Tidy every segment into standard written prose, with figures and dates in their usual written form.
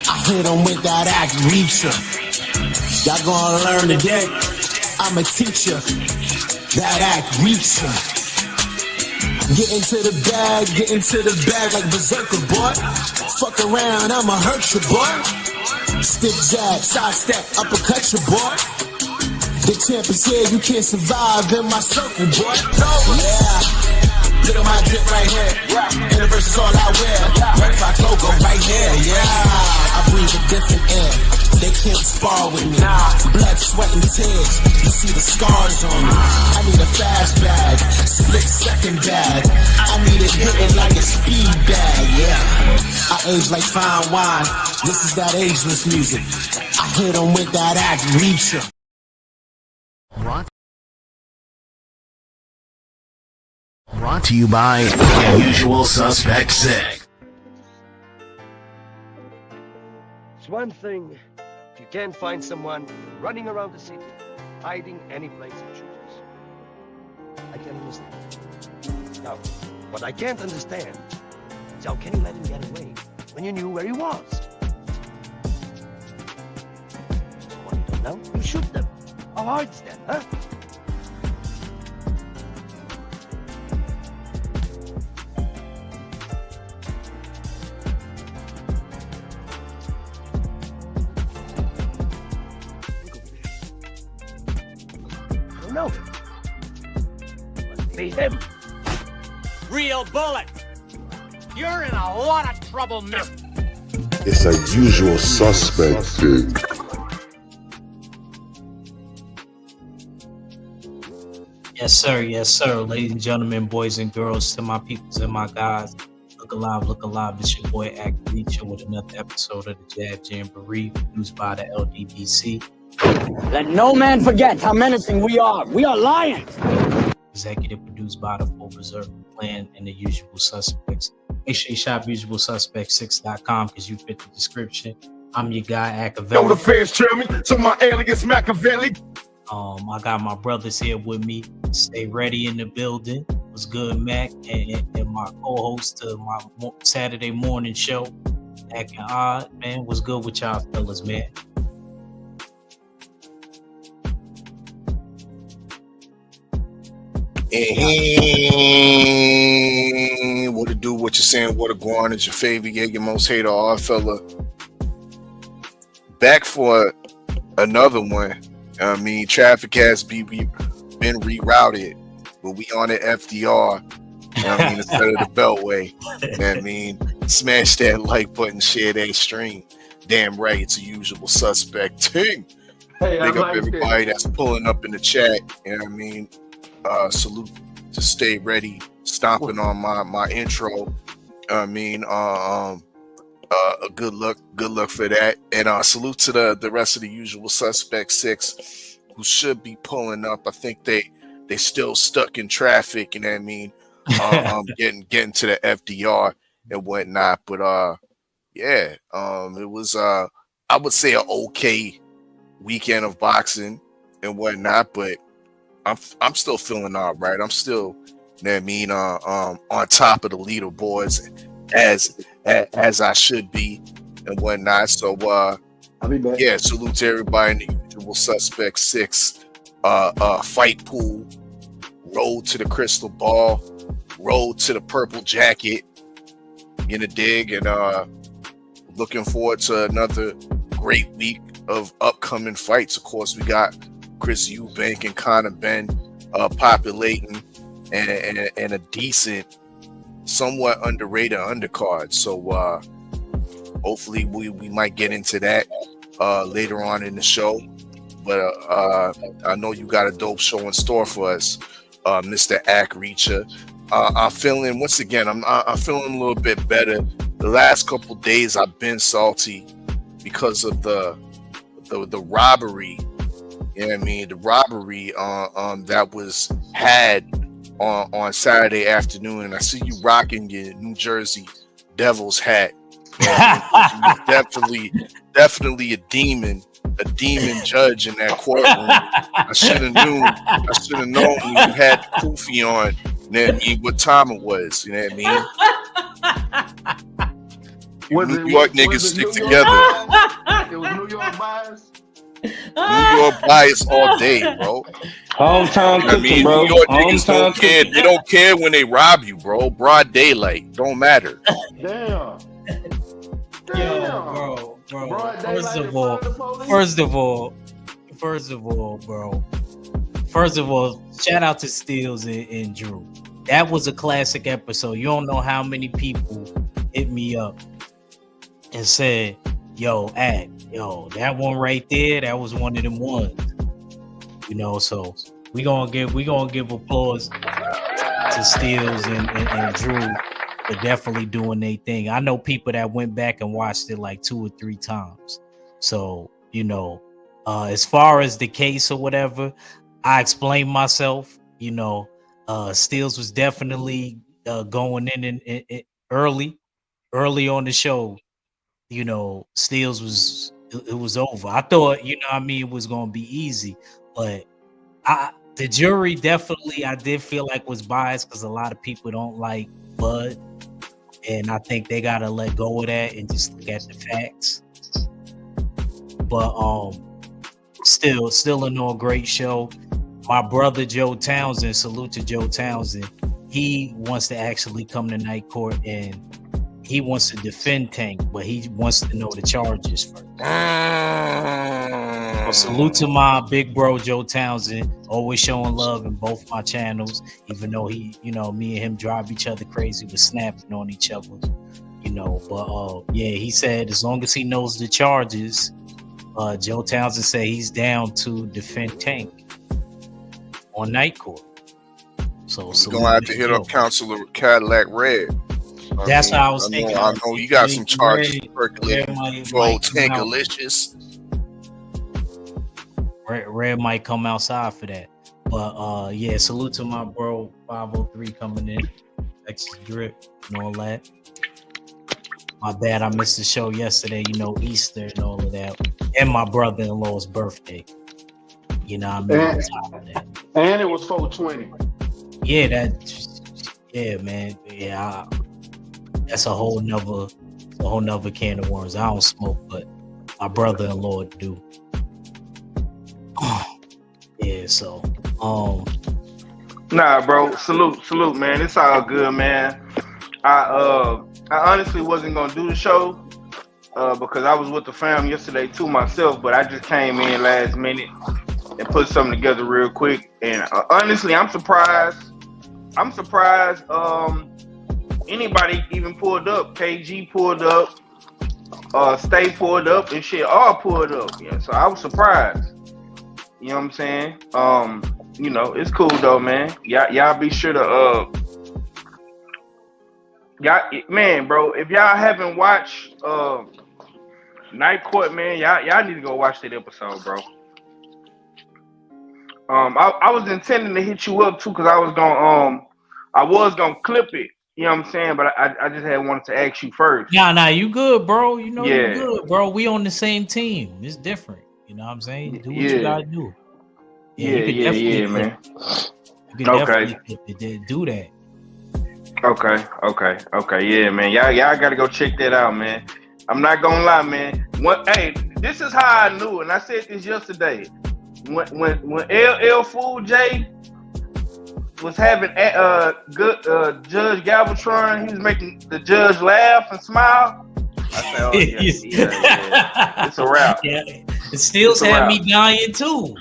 I hit them with that act reacher. Y'all gonna learn today. I'm a teacher. That act reacher. Get into the bag like berserker, boy. Fuck around, I'ma hurt you, boy. Stick jab, side step, uppercut you, boy. The champ is here, you can't survive in my circle, boy. Yeah, look at my drip right here. And the verse is all I wear. Red Fox logo right here, yeah. I breathe a different air. They can't spar with me. Blood, sweat, and tears. You see the scars on me. I need a fast bag, split second bag. I need it hitting like a speed bag, yeah. I age like fine wine. This is that ageless music. I hit them with that act reacher. Brought to you by The Usual Suspect Sick. It's one thing if you can't find someone running around the city, hiding any place he chooses. I can understand. Now, what I can't understand is how can you let him get away when you knew where he was? So what you do now? You shoot them. How hard is that, huh? Know him. Must be him. Real bullet. You're in a lot of trouble, mister. It's a usual suspect thing. Yes, sir, ladies and gentlemen, boys and girls, to my peoples and my guys. Look alive. It's your boy Act Reacher with another episode of the Jab Jamboree, produced by the LDBC. Let no man forget how menacing we are. We are lions. Executive produced by the Full Preserve Plan and the Usual Suspects. Make sure you shop usualsuspect6.com because you fit the description. I'm your guy, Machiavelli. Know the fans tell me, so my alias Machiavelli. I got my brothers here with me. Stay ready in the building. What's good, Mac? And my co-host to my Saturday morning show, Acting Odd. Man, what's good with y'all fellas, man? What to do, what you're saying, what to go on, is your favorite, your most hated odd fella. Back for another one. I mean, traffic has been rerouted, but we on the FDR. I mean, instead of the Beltway. I mean, smash that like button, share that stream. Damn right, it's a usual suspect team. Hey, Big up everybody that's pulling up in the chat. You know what I mean? Salute to Stay Ready, stomping on my intro. I mean, good luck for that. And salute to the rest of the Usual Suspect 6 who should be pulling up. I think they still stuck in traffic, you know what I mean? Getting to the FDR and whatnot. But it was I would say an okay weekend of boxing and whatnot, but I'm still feeling all right. I'm still, you know what I mean, on top of the leaderboards as I should be and whatnot. So I'll be back. Yeah, salute to everybody in the Usual Suspect 6 fight pool, road to the crystal ball, road to the purple jacket, in a dig, and looking forward to another great week of upcoming fights. Of course, we got Chris Eubank and Conor Benn populating and a decent, somewhat underrated undercard. So hopefully we might get into that later on in the show. But I know you got a dope show in store for us, Mr. Ack Reacher. I'm feeling, once again, I'm feeling a little bit better. The last couple days I've been salty because of the robbery. You know what I mean? The robbery that was had on Saturday afternoon. And I see you rocking your New Jersey Devils hat. Definitely a demon judge in that courtroom. I should have known when you had Kofi on. You know what I mean? What time it was? You know what I mean? New York niggas stick together. It was New York bias. New York bias all day, bro. Hometown I cooking, mean, bro. New York niggas don't Hometown care. cooking. They don't care when they rob you, bro. Broad daylight, don't matter. Damn. Yo, bro. First of all, bro. First of all, shout out to Steels and Drew. That was a classic episode. You don't know how many people hit me up and said, "Yo, that one right there, that was one of them ones." You know, so we gonna give applause to Steels and Drew for definitely doing their thing. I know people that went back and watched it like 2 or 3 times. So, you know, as far as the case or whatever, I explained myself. You know, Steels was definitely going in early on the show. You know, Steels was over. I thought, you know what I mean, it was gonna be easy, but the jury definitely, I did feel like was biased because a lot of people don't like Bud, and I think they gotta let go of that and just look at the facts. But still a great show. My brother Joe Townsend, salute to Joe Townsend. He wants to actually come to night court and he wants to defend Tank, but he wants to know the charges first. So salute to my big bro Joe Townsend, always showing love in both my channels, even though he, you know, me and him drive each other crazy with snapping on each other, you know. But yeah, he said as long as he knows the charges, Joe Townsend said he's down to defend Tank on night court. So we're gonna have to hit up Counselor Cadillac Red. That's what I was thinking. I know you got some charges percolating for old Tankalicious. Red might come outside for that. But yeah, salute to my bro 503 coming in. Texas Drip and all that. My bad, I missed the show yesterday, you know, Easter and all of that. And my brother-in-law's birthday. You know what I mean? And it was 420. Yeah, man. Yeah, that's a whole nother can of worms. I don't smoke, but my brother-in-law do. Yeah, so nah, bro. Salute, man. It's all good, man. I honestly wasn't gonna do the show because I was with the fam yesterday too myself, but I just came in last minute and put something together real quick. And honestly, I'm surprised. Anybody even pulled up. KG pulled up. Stay pulled up and shit. All pulled up. Yeah, so I was surprised. You know what I'm saying? You know, it's cool though, man. Y'all be sure to man, bro, if y'all haven't watched Night Court, man, y'all need to go watch that episode, bro. I was intending to hit you up too because I was gonna clip it. You know what I'm saying? But I just had wanted to ask you first. Nah, you good, bro. You know you good, bro. We on the same team. It's different. You know what I'm saying? Do what you gotta do. Yeah, man. You can definitely do that. Okay, yeah, man. Y'all gotta go check that out, man. I'm not gonna lie, man. Hey, this is how I knew, and I said this yesterday. When LL Fool J was having good Judge Galvatron, he was making the judge laugh and smile. I said, oh yeah. It's a wrap. Yeah. It Steels had me dying too.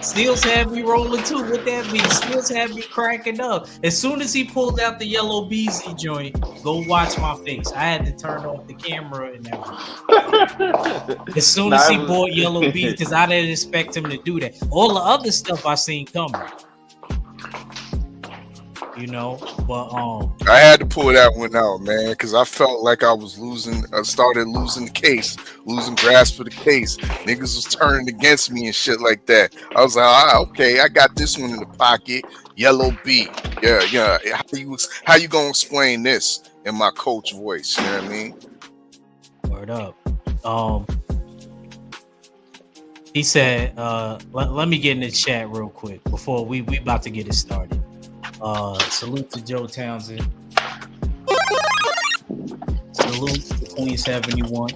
Steels had me rolling too. What that mean? Steels had me cracking up. As soon as he pulled out the yellow Beezy joint, go watch my face. I had to turn off the camera and everything. As soon as he bought yellow Beezy, because I didn't expect him to do that. All the other stuff I seen coming. You know, but I had to pull that one out, man, because I felt like I was losing. I started losing the case, losing grasp of the case. Niggas was turning against me and shit like that. I was like, okay, I got this one in the pocket. Yellow B, yeah. How you gonna explain this in my coach voice? You know what I mean? Word up. He said, let me get in the chat real quick before we about to get it started. Salute to Joe Townsend. Salute to Queen 71.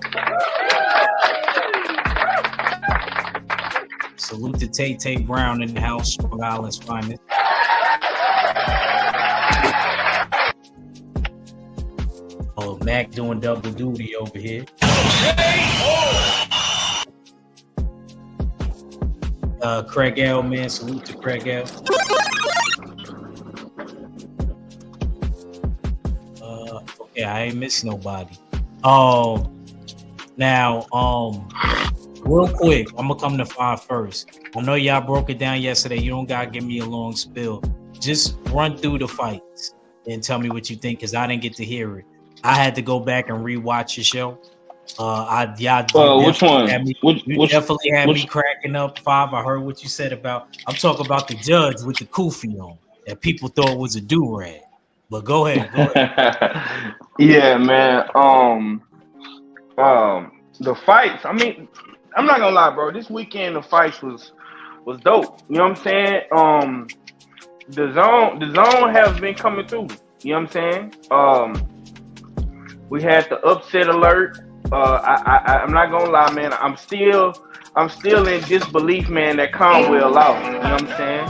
Salute to Tay Brown in the house, Strong Island's finest. Oh, Mac doing double duty over here. Craig L, man, salute to Craig L. Okay, I ain't miss nobody. Now, real quick, I'm gonna come to 5 first. I know y'all broke it down yesterday. You don't gotta give me a long spill. Just run through the fights and tell me what you think, because I didn't get to hear it. I had to go back and rewatch your show. Which one? You definitely had me cracking up. 5. I heard what you said about. I'm talking about the judge with the kufi on that people thought was a do-rag. But go ahead. Yeah, man. The fights. I mean, I'm not gonna lie, bro. This weekend the fights was dope. You know what I'm saying? The zone has been coming through. You know what I'm saying? We had the upset alert. I'm not gonna lie, man. I'm still in disbelief, man, that Conwell lost. You know what I'm saying?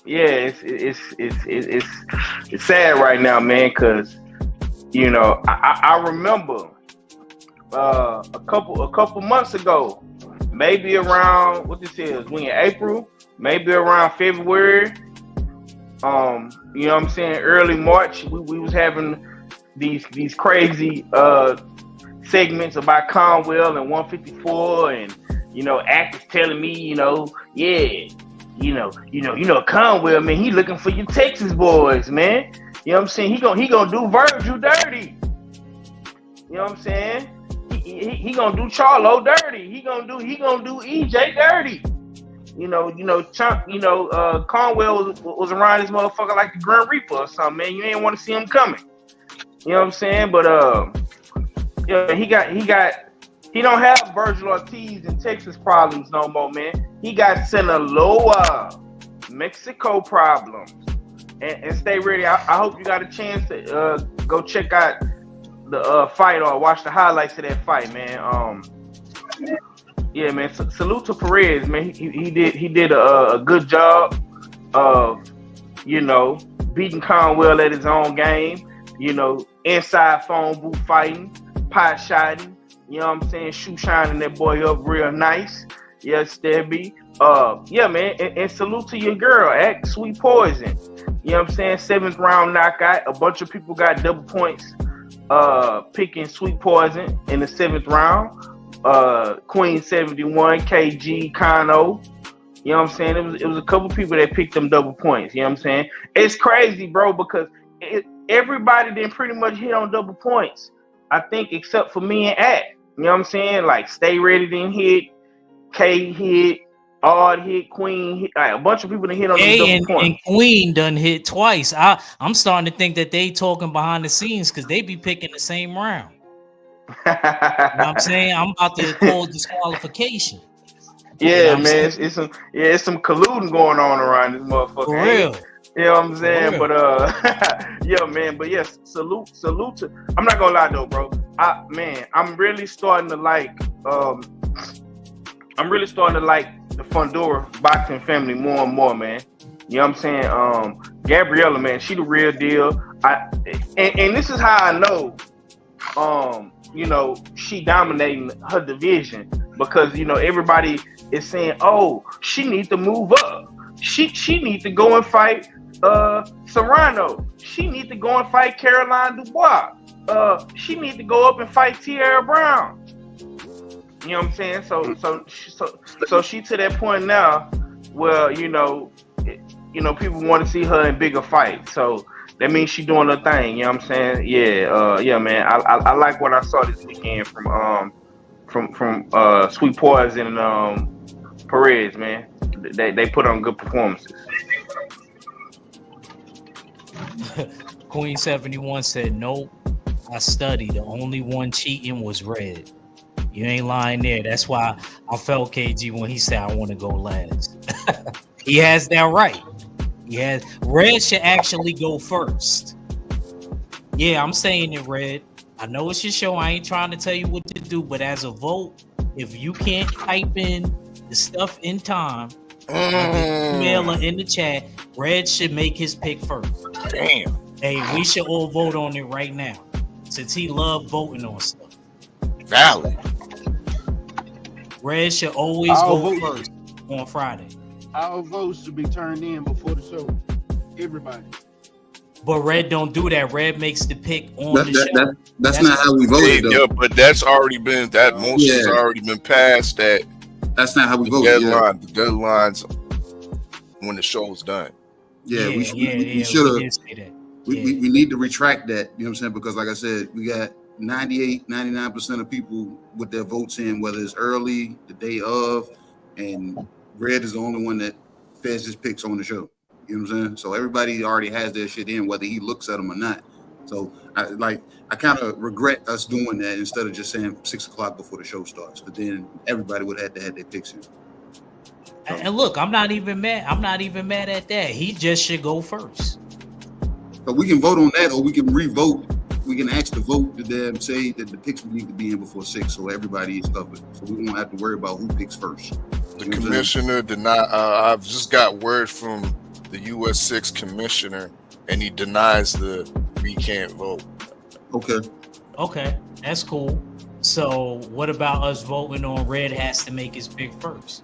Yeah, it's sad right now, man, because you know I remember a couple months ago, maybe around we in April, maybe around February. You know what I'm saying? Early March, we was having these crazy segments about Conwell and 154, and you know, actors telling me, you know, Conwell, man, he looking for your Texas boys, man. You know what I'm saying? He gonna do Virgil dirty. You know what I'm saying? He gonna do Charlo dirty. He gonna do EJ dirty. Conwell was around this motherfucker like the Grim Reaper or something, man. You ain't want to see him coming. You know what I'm saying? But yeah, he don't have Virgil Ortiz and Texas problems no more, man. He got Sinaloa, Mexico problems. And stay ready. I hope you got a chance to go check out the fight or watch the highlights of that fight, man. Yeah, man. Salute to Perez, man. He did a good job of, you know, beating Conwell at his own game. You know, inside phone booth fighting, pot shotting. You know what I'm saying? Shoe shining that boy up real nice. Yes, Debbie. Yeah, man. And salute to your girl, Act Sweet Poison. You know what I'm saying? 7th round knockout. A bunch of people got double points picking Sweet Poison in the 7th round. Queen 71, KG, Kano. You know what I'm saying? It was a couple people that picked them double points. You know what I'm saying? It's crazy, bro, because everybody didn't pretty much hit on double points. I think except for me and Act. You know what I'm saying? Like Stay Ready didn't hit, K hit, Odd hit, Queen hit. Like, a bunch of people didn't hit on them double points. And Queen done hit twice. I'm starting to think that they talking behind the scenes because they be picking the same round. You know what I'm saying? I'm about to call disqualification. Yeah, you know man. It's some colluding going on around this motherfucker. For real. You know what I'm saying? But yeah, man. But yes, salute to. I'm not gonna lie though, bro. I'm really starting to like. I'm really starting to like the Fundora boxing family more and more, man. You know what I'm saying? Gabriella, man, she the real deal. And this is how I know. You know, she dominating her division because you know everybody is saying, "Oh, she needs to move up. She needs to go and fight Serrano. She needs to go and fight Caroline Dubois. She needs to go up and fight Tierra Brown." You know what I'm saying? So she to that point now where you know people want to see her in bigger fights. So that means she doing her thing. You know what I'm saying? Yeah, man. I like what I saw this weekend from Sweet Poison and Perez, man. They put on good performances. Queen 71 said, "Nope, I studied. The only one cheating was Red." You ain't lying there. That's why I felt KG when he said I want to go last. He has that right. Red should actually go first. Yeah, I'm saying it, Red. I know it's your show. I ain't trying to tell you what to do, but as a vote, if you can't type in the stuff in time, whether it's email or in the chat, Red should make his pick first. Damn. Hey, we should all vote on it right now, since he loved voting on stuff. Valid. Red should always I'll vote vote. first on Friday. Our votes should be turned in before the show. Everybody. But Red don't do that. Red makes the pick on the show. That's not how we voted, though. Yeah, but that's already been, that motion's already been passed. That's not how we voted. Deadline, the deadline's when the show's done. Yeah, we should have. We need to retract that. You know what I'm saying? Because like I said, we got 98, 99% of people with their votes in, whether it's early, the day of, and Red is the only one that feds his picks on the show. You know what I'm saying? So everybody already has their shit in, whether he looks at them or not. So I kind of regret us doing that instead of just saying 6 o'clock before the show starts. But then everybody would have to have their picks in. And look, I'm not even mad. I'm not even mad at that. He just should go first. So we can vote on that, or we can re-vote. We can ask the vote to them say that the picks need to be in before 6, so everybody is covered. So we won't have to worry about who picks first. The commissioner did not. I've just got word from the US 6 commissioner, and he denies the recant vote. Okay, that's cool. So what about us voting on Red has to make his pick first?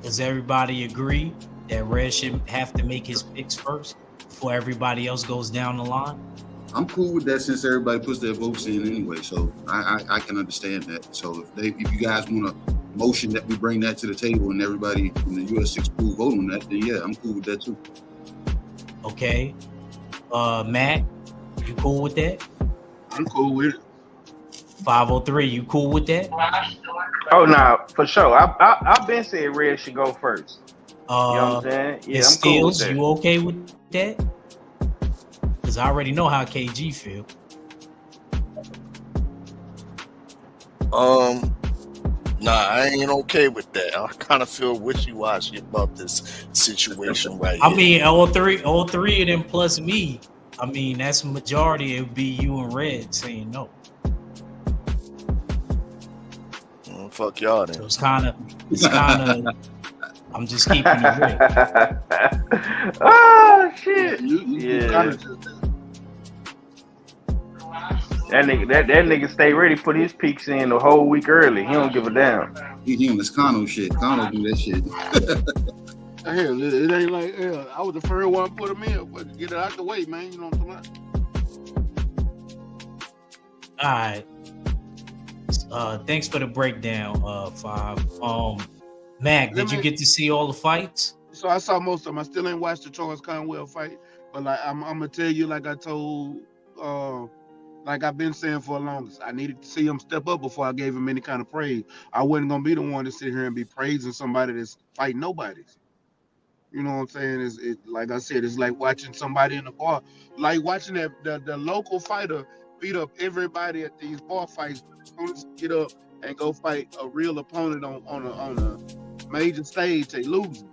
Does everybody agree that Red should have to make his picks first before everybody else goes down the line? I'm cool with that since everybody puts their votes in anyway, so I can understand that. So if you guys want to motion that we bring that to the table and everybody in the US 6 pool vote on that, then yeah, I'm cool with that too. Okay. Matt, you cool with that? I'm cool with it. 503, you cool with that? Oh no, for sure. I've been saying Red should go first. You know what I'm saying? Yeah, I'm cool with that. You okay with that? Because I already know how KG feel. Nah, I ain't okay with that. I kind of feel wishy-washy about this situation right I here. mean, all three of them plus me. I mean, that's majority. It would be you and Red saying no. Fuck y'all then. So it's kind of. I'm just keeping it real. Oh shit! Yeah. That nigga stay ready, put his peaks in the whole week early. He don't give a damn. He on this Kano shit. Kano do that shit. Hell, it ain't like I was the first one to put him in, but get it out the way, man. You know what I'm talking All right. Thanks for the breakdown, Five. Mac, did you get to see all the fights? So I saw most of them. I still ain't watched the Charles Conwell fight, but like I'm gonna tell you, like I told, like I've been saying for the longest, I needed to see him step up before I gave him any kind of praise. I wasn't gonna be the one to sit here and be praising somebody that's fighting nobodies. You know what I'm saying? It like I said, it's like watching somebody in the bar, like watching the local fighter beat up everybody at these bar fights. Get up and go fight a real opponent on a major stage. They losing.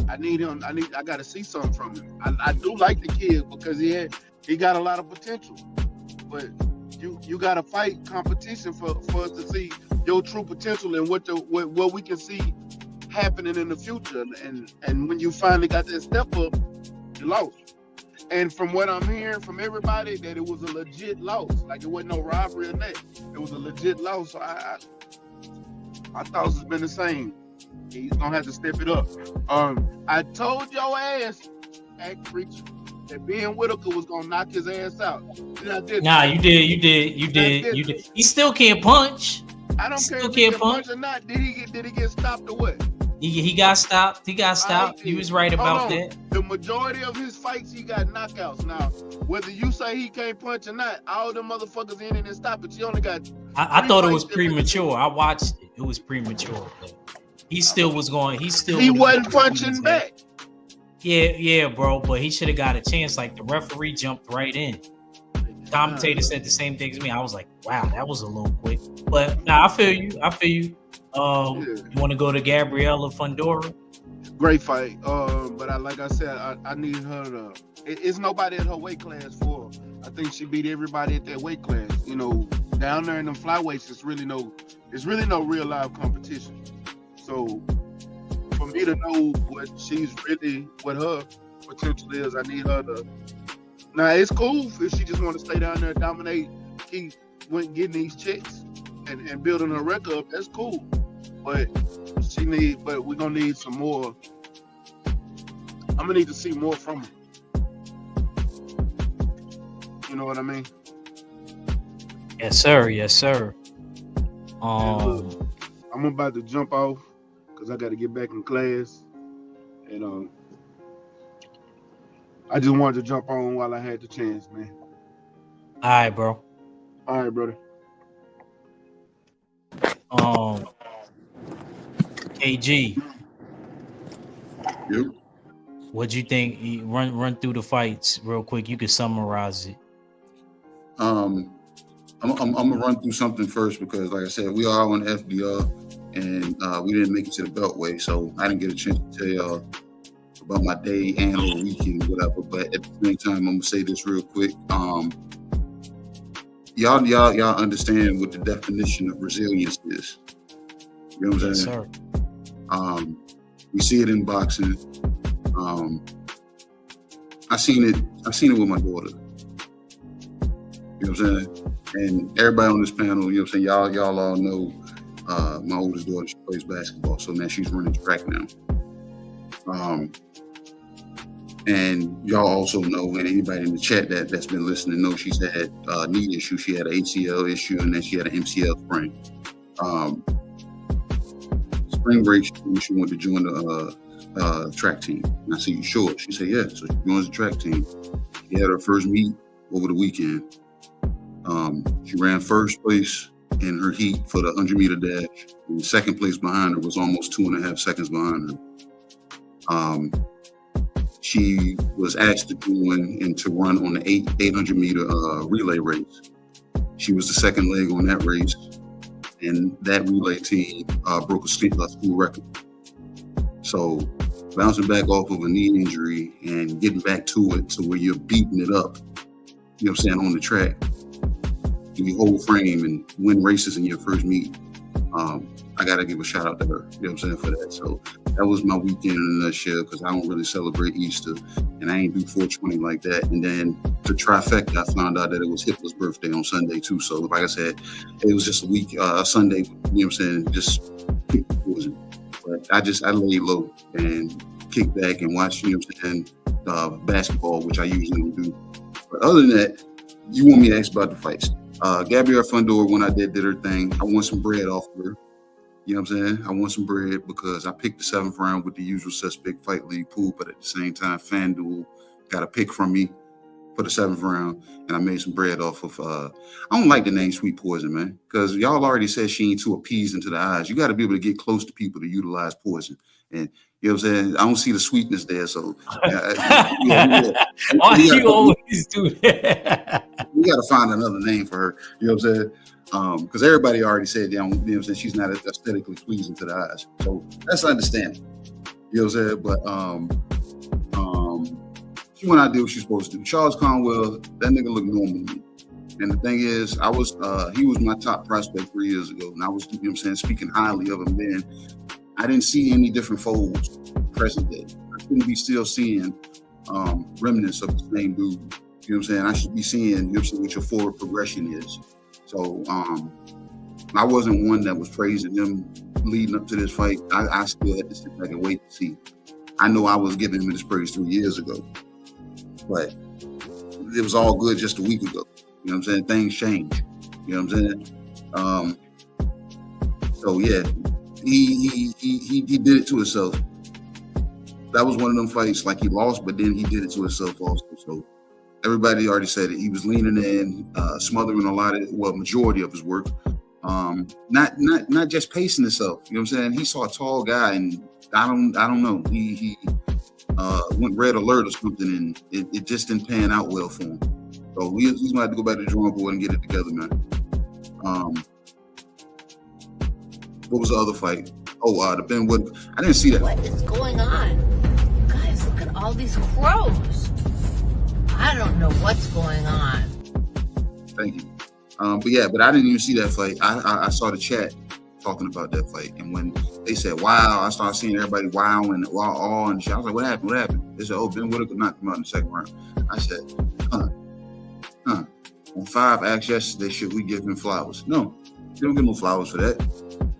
I need him. I got to see something from him. I do like the kid because he got a lot of potential, but you got to fight competition for us to see your true potential and what we can see happening in the future. And when you finally got that step up, you lost. And from what I'm hearing from everybody, that it was a legit loss. Like it wasn't no robbery or that. It was a legit loss. So I thought it's been the same. He's gonna have to step it up. I told your ass, Act Preacher, that Ben Whitaker was gonna knock his ass out. Nah, you did. He still can't punch. I don't care if he can punch or not. Did he get stopped or what? He got stopped. You was right about that. The majority of his fights, he got knockouts. Now, whether you say he can't punch or not, all them motherfuckers in and stop it. You only got. I thought it was premature. I watched it. It was premature. He still was going. He wasn't punching back. Yeah, bro. But he should have got a chance. Like the referee jumped right in. Commentator said the same thing as me. I was like, wow, that was a little quick. But nah, I feel you. You want to go to Gabriella Fundora? Great fight. But like I said, I need her to. It's nobody at her weight class for her. I think she beat everybody at that weight class. You know, down there in them flyweights, it's really no real live competition. So for me to know what her potential is, I need her to. Now it's cool if she just want to stay down there, dominate, keep getting these checks and building her record up. That's cool, but we're gonna need some more. I'm gonna need to see more from her. You know what I mean? Yes, sir. Yes, sir. I'm about to jump off because I got to get back in class, and I just wanted to jump on while I had the chance, man. All right, bro. All right, brother. KG. Yep. What'd you think? Run through the fights real quick. You could summarize it. I'm gonna run through something first because, like I said, we are on FDR, and we didn't make it to the Beltway, so I didn't get a chance to tell y'all about my day and or weekend, whatever. But at the same time, I'm gonna say this real quick. Y'all understand what the definition of resilience is. You know what I'm saying? Yes, sir. We see it in boxing. I seen it with my daughter. You know what I'm saying? And everybody on this panel, you know what I'm saying? Y'all all know my oldest daughter, she plays basketball, so now she's running track now. And y'all also know, and anybody in the chat that's been listening knows she's had knee issues. She had an ACL issue, and then she had an MCL sprain. Spring break, she wanted to join the track team. And I said, "You sure?" She said, "Yeah." So she joins the track team. She had her first meet over the weekend. She ran first place in her heat for the 100-meter dash. And second place behind her was almost 2.5 seconds behind her. She was asked to join and to run on the 800-meter relay race. She was the second leg on that race, and that relay team broke a school record. So bouncing back off of a knee injury and getting back to it to where you're beating it up, you know what I'm saying, on the track, in your whole frame and win races in your first meet. I got to give a shout out to her, you know what I'm saying, for that. So that was my weekend in a nutshell because I don't really celebrate Easter and I ain't do 420 like that. And then the trifecta, I found out that it was Hitler's birthday on Sunday too. So like I said, it was just a Sunday, you know what I'm saying, just but I laid low and kicked back and watched, you know what I'm saying, basketball, which I usually don't do. But other than that, you want me to ask about the fights. Gabrielle Fundor, when I did her thing, I won some bread off of her. You know what I'm saying? I won some bread because I picked the 7th round with the Usual Suspect Fight League pool, but at the same time, FanDuel got a pick from me for the 7th round, and I made some bread off of, I don't like the name Sweet Poison, man, because y'all already said she ain't too appeasing to the eyes. You got to be able to get close to people to utilize poison. And you know what I'm saying? I don't see the sweetness there, so. Why do you always do that? We got to find another name for her, you know what I'm saying? Because everybody already said, you know what I'm saying, she's not aesthetically pleasing to the eyes. So that's understandable. You know what I'm saying? But she went out and did what she's supposed to do. Charles Conwell, that nigga looked normal to me. And the thing is, he was my top prospect 3 years ago. And I was, you know what I'm saying, speaking highly of him then. I didn't see any different folds present day. I shouldn't be still seeing remnants of the same dude. You know what I'm saying? I should be seeing, you know what I'm saying, what your forward progression is. So I wasn't one that was praising him leading up to this fight. I still had to sit back and wait to see. I know I was giving him this praise 3 years ago, but it was all good just a week ago. You know what I'm saying? Things change. You know what I'm saying? So yeah, he did it to himself. That was one of them fights like he lost, but then he did it to himself also. So everybody already said it. He was leaning in, smothering majority of his work. Not just pacing himself. You know what I'm saying? He saw a tall guy, and I don't know. He went red alert or something, and it just didn't pan out well for him. So he's gonna have to go back to the drawing board and get it together, man. What was the other fight? the Ben Wood. I didn't see that. What is going on? Guys, look at all these crows. I don't know what's going on. Thank you. But I didn't even see that fight. I saw the chat talking about that fight, and when they said "wow," I started seeing everybody wow and all and shit. I was like, "What happened? What happened?" They said, "Oh, Ben Whitaker knocked him out in the second round." I said, "Huh." On 5 acts yesterday, should we give him flowers? No, they don't give no flowers for that.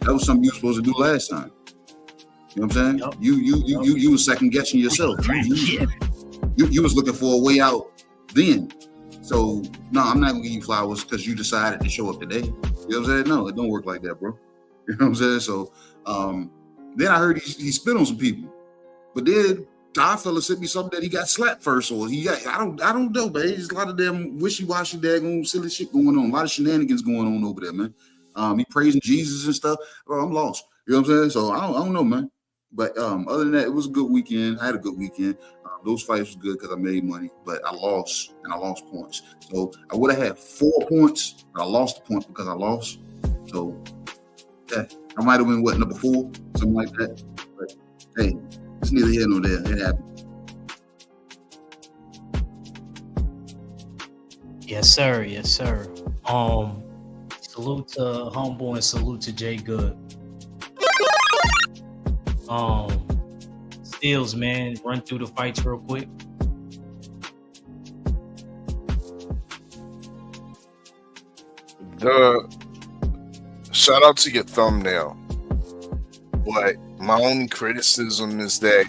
That was something you were supposed to do last time. You know what I'm saying? Yep. You was second guessing yourself. You was looking for a way out then. So no, I'm not gonna give you flowers because you decided to show up today. You know what I'm saying? No, it don't work like that, bro. You know what I'm saying? So then I heard he spit on some people, but then Todd fella sent me something that he got slapped first, or he got I don't know, man. There's a lot of damn wishy-washy, daggone silly shit going on, a lot of shenanigans going on over there, man. He praising Jesus and stuff. Bro, I'm lost. You know what I'm saying? So I don't know, man. But other than that, it was a good weekend. I had a good weekend. Those fights was good because I made money, but I lost, and I lost points. So I would have had 4 points, but I lost the point because I lost. So yeah, I might have been number 4, something like that. But hey, it's neither here nor there. It happened. Yes, sir. Yes, sir. Salute to Humble and salute to Jay Good. Steels, man, run through the fights real quick. Shout out to your thumbnail, but my only criticism is that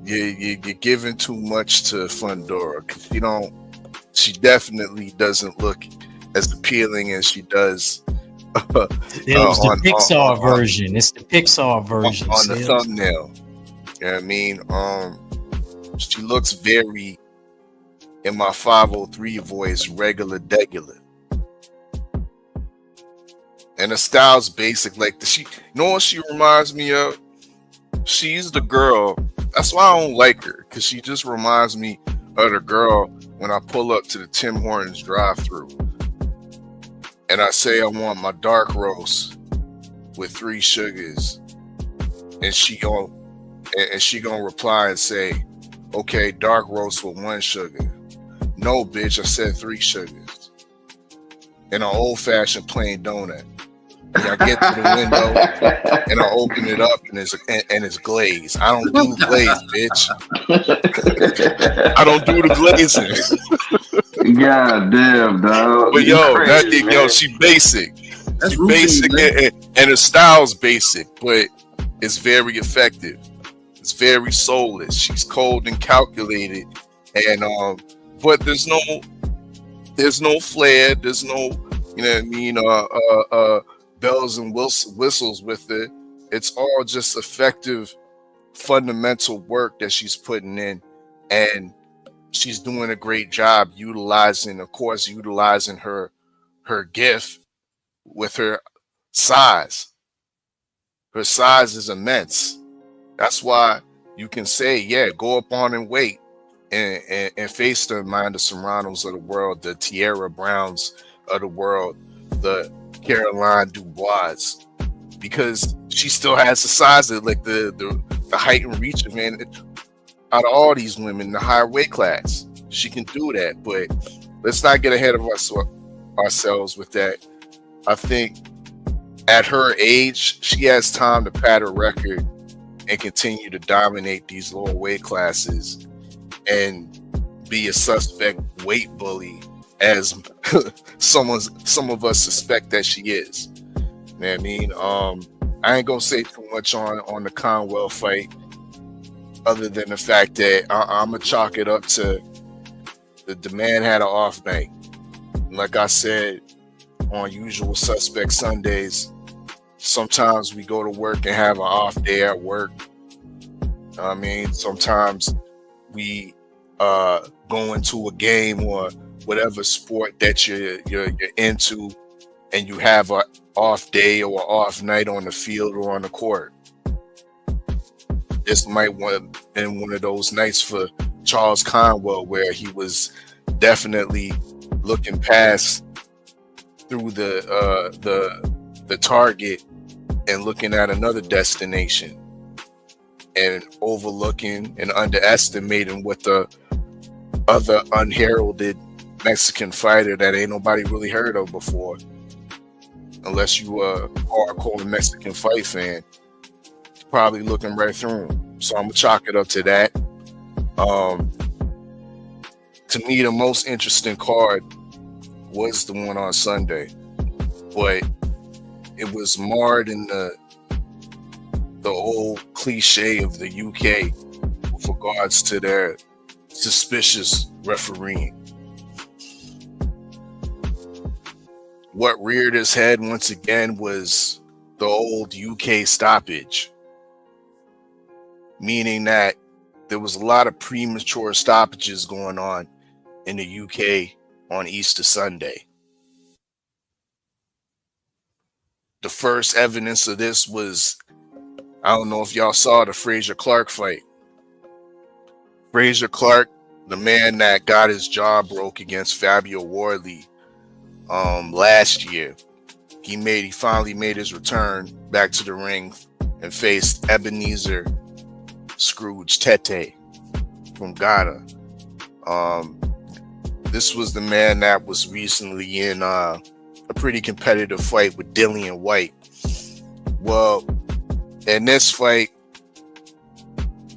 you're giving too much to Fundora, because she definitely doesn't look as appealing as she does. It was the Pixar version. It's the Pixar version on the thumbnail. You know what I mean? She looks very, in my 503 voice, regular degular. And the style's basic. Like you know what she reminds me of? She's the girl. That's why I don't like her, because she just reminds me of the girl when I pull up to the Tim Hortons drive-thru and I say I want my dark roast with 3 sugars, and she gonna reply and say, "Okay, dark roast with 1 sugar." No, bitch, I said 3 sugars. And an old-fashioned plain donut. And I get to the window and I open it up and it's glazed. I don't do glaze, bitch. I don't do the glazing. God damn, dog. But she basic. That's she basic and her style's basic, but it's very effective. It's very soulless. She's cold and calculated, and but there's no flair. There's no, you know what I mean, bells and whistles with it. It's all just effective, fundamental work that she's putting in, and she's doing a great job utilizing her gift with her size. Her size is immense. That's why you can say, yeah, go up on and wait and face the Amanda Serranos of the world, the Tierra Browns of the world, the Caroline Dubois, because she still has the size of like the height and reach of, man, out of all these women, the higher weight class. She can do that, but let's not get ahead of ourselves with that. I think at her age, she has time to pad her record and continue to dominate these lower weight classes and be a suspect weight bully, as some of us suspect that she is. You know what I mean? I ain't gonna say too much on the Conwell fight, other than the fact that I'm gonna chalk it up to the man had an off night. Like I said on Usual Suspect Sundays, sometimes we go to work and have an off day at work. I mean, sometimes we go into a game or whatever sport that you're into, and you have an off day or off night on the field or on the court. This might been one of those nights for Charles Conwell, where he was definitely looking past through the target and looking at another destination and overlooking and underestimating what the other unheralded Mexican fighter that ain't nobody really heard of before, unless you a hardcore Mexican fight fan, probably looking right through him. So I'm gonna chalk it up to that. To me, the most interesting card was the one on Sunday, but it was marred in the old cliche of the UK with regards to their suspicious refereeing. What reared its head once again was the old UK stoppage, meaning that there was a lot of premature stoppages going on in the UK on Easter Sunday. The first evidence of this was, I don't know if y'all saw the Frazier Clark fight. Frazier Clark, the man that got his jaw broke against Fabio Wardley last year, he finally made his return back to the ring and faced Ebenezer Scrooge Tete from Ghana. This was the man that was recently in a pretty competitive fight with Dillian White. Well, in this fight,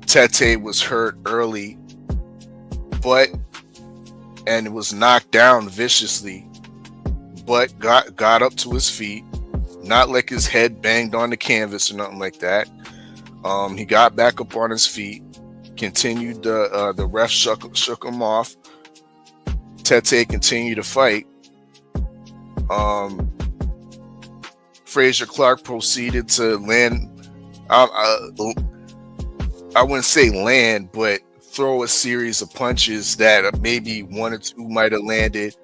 Tete was hurt early, and was knocked down viciously, but got up to his feet, not like his head banged on the canvas or nothing like that. He got back up on his feet, continued, the ref shook him off. Tete continued to fight. Frazier Clark proceeded to land, I wouldn't say land, but throw a series of punches that maybe one or two might have landed,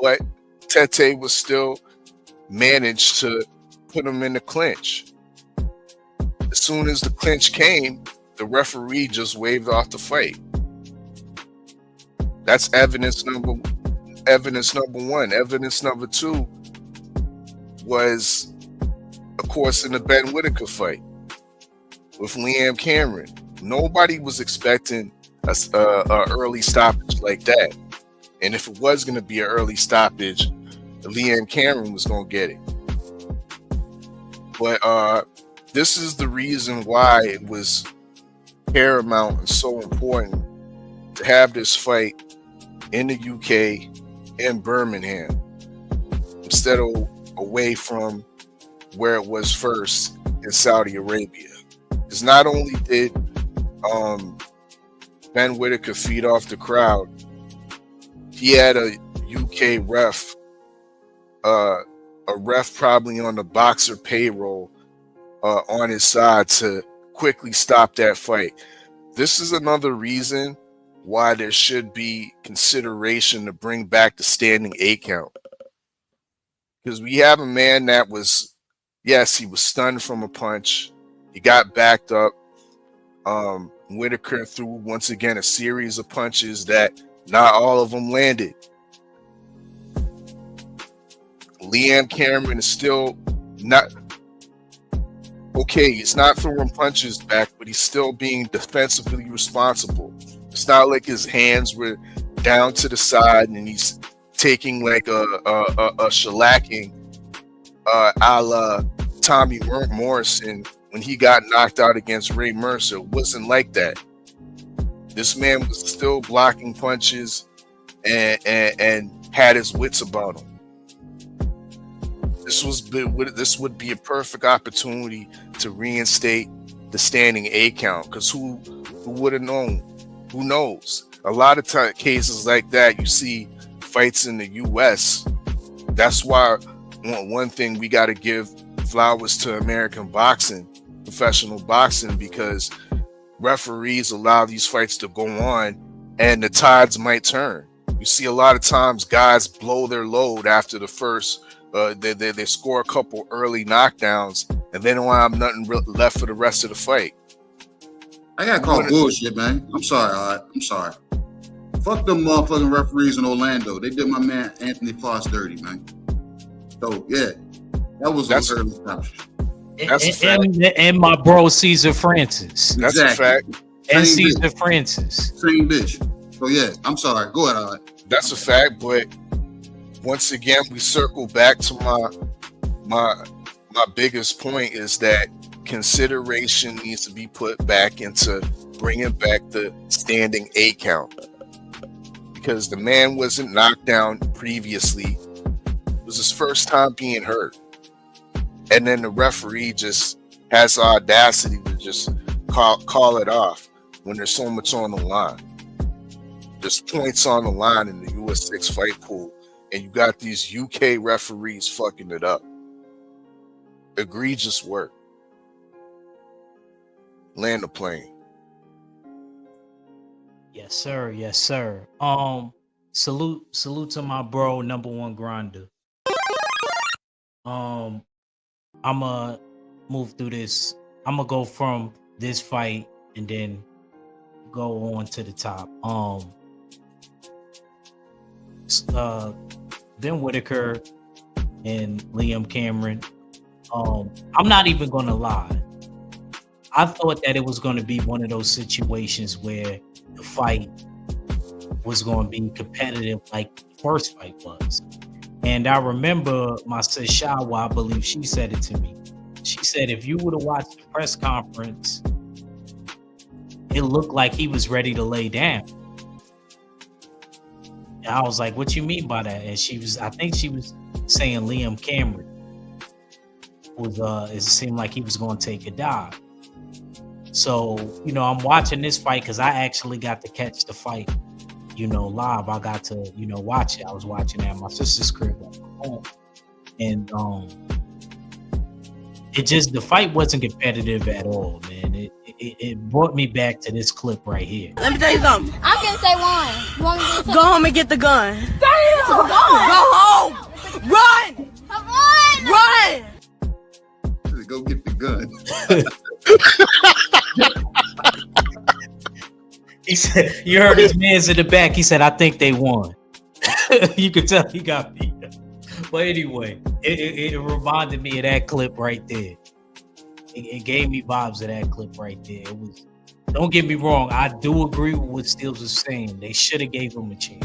but Tete was still managed to put him in the clinch. As soon as the clinch came, the referee just waved off the fight. That's evidence number one. Evidence number two was, of course, in the Ben Whitaker fight with Liam Cameron. Nobody was expecting a early stoppage like that. And if it was going to be an early stoppage, Liam Cameron was going to get it. But this is the reason why it was paramount and so important to have this fight in the UK, in Birmingham, instead of away from where it was first in Saudi Arabia. Because not only did Ben Whitaker feed off the crowd, he had a UK ref, a ref probably on the boxer payroll, on his side to quickly stop that fight. This is another reason why there should be consideration to bring back the standing 8 count. Because we have a man that was, yes, he was stunned from a punch. He got backed up. Whitaker threw, once again, a series of punches that not all of them landed. Liam Cameron is still not... Okay, he's not throwing punches back, but he's still being defensively responsible. It's not like his hands were down to the side and he's taking like a shellacking a la Tommy Morrison when he got knocked out against Ray Mercer. It wasn't like that. This man was still blocking punches and had his wits about him. This would be a perfect opportunity to reinstate the standing 8 count, because who would have known? Who knows? A lot of cases like that, you see fights in the U.S. That's why one thing we got to give flowers to American boxing, professional boxing, because referees allow these fights to go on and the tides might turn. You see a lot of times guys blow their load after the first, they score a couple early knockdowns and they don't have nothing left for the rest of the fight. I got called bullshit, man. I'm sorry, all right. I'm sorry. Fuck them motherfucking referees in Orlando. They did my man Anthony Foss dirty, man. So, yeah, that was those early stops. That's a fact. And my bro Caesar Francis. That's a fact. And Same Caesar bitch. Francis. Same bitch. So yeah, I'm sorry. Go ahead, Art. That's a fact. But once again, we circle back to my biggest point is that consideration needs to be put back into bringing back the standing 8 count, because the man wasn't knocked down previously. It was his first time being hurt, and then the referee just has the audacity to just call it off when there's so much on the line. There's points on the line in the US 6 fight pool, and you got these UK referees fucking it up. Egregious work. Land the plane. Yes, sir. Yes, sir. Salute to my bro, number one grinder. I'ma move through this. I'ma go from this fight and then go on to the top. Ben Whitaker and Liam Cameron. I'm not even gonna lie. I thought that it was gonna be one of those situations where the fight was gonna be competitive like the first fight was. And I remember my sis Shawa, I believe she said it to me. She said if you would have watched the press conference, it looked like he was ready to lay down. And I was like, what you mean by that? And I think she was saying Liam Cameron it seemed like he was going to take a dive. So, I'm watching this fight because I actually got to catch the fight, live. I got to, watch it. I was watching it at my sister's crib at home. And the fight wasn't competitive at all, man. It brought me back to this clip right here. Let me tell you something. I'm gonna say one. You want me to say Go home and get the gun. Damn! Go home! Run! Come on! Run! Go get the gun. He said, you heard his man's in the back. He said, I think they won. You could tell he got beat up. But anyway, it reminded me of that clip right there. It gave me vibes of that clip right there. It was. Don't get me wrong. I do agree with what Steels was saying. They should have gave him a chance.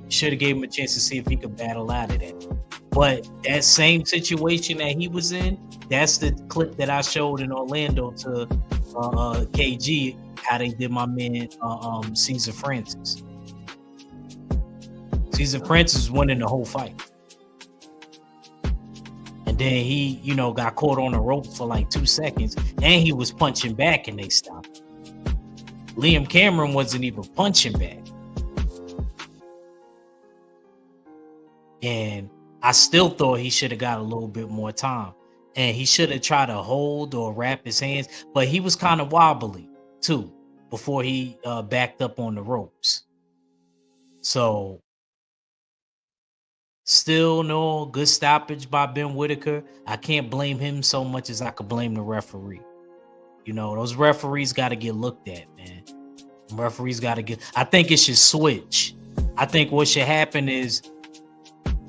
Should have gave him a chance to see if he could battle out of that. But that same situation that he was in, that's the clip that I showed in Orlando to KG, how they did my man Caesar Francis. Caesar Francis was winning the whole fight. And then he, got caught on the rope for like 2 seconds, and he was punching back and they stopped. Liam Cameron wasn't even punching back. And I still thought he should have got a little bit more time. And he should have tried to hold or wrap his hands, but he was kind of wobbly too before he backed up on the ropes. So still no good stoppage by Ben Whitaker. I can't blame him so much as I could blame the referee. Those referees got to get looked at, man. Referees got to I think it should switch. I think what should happen is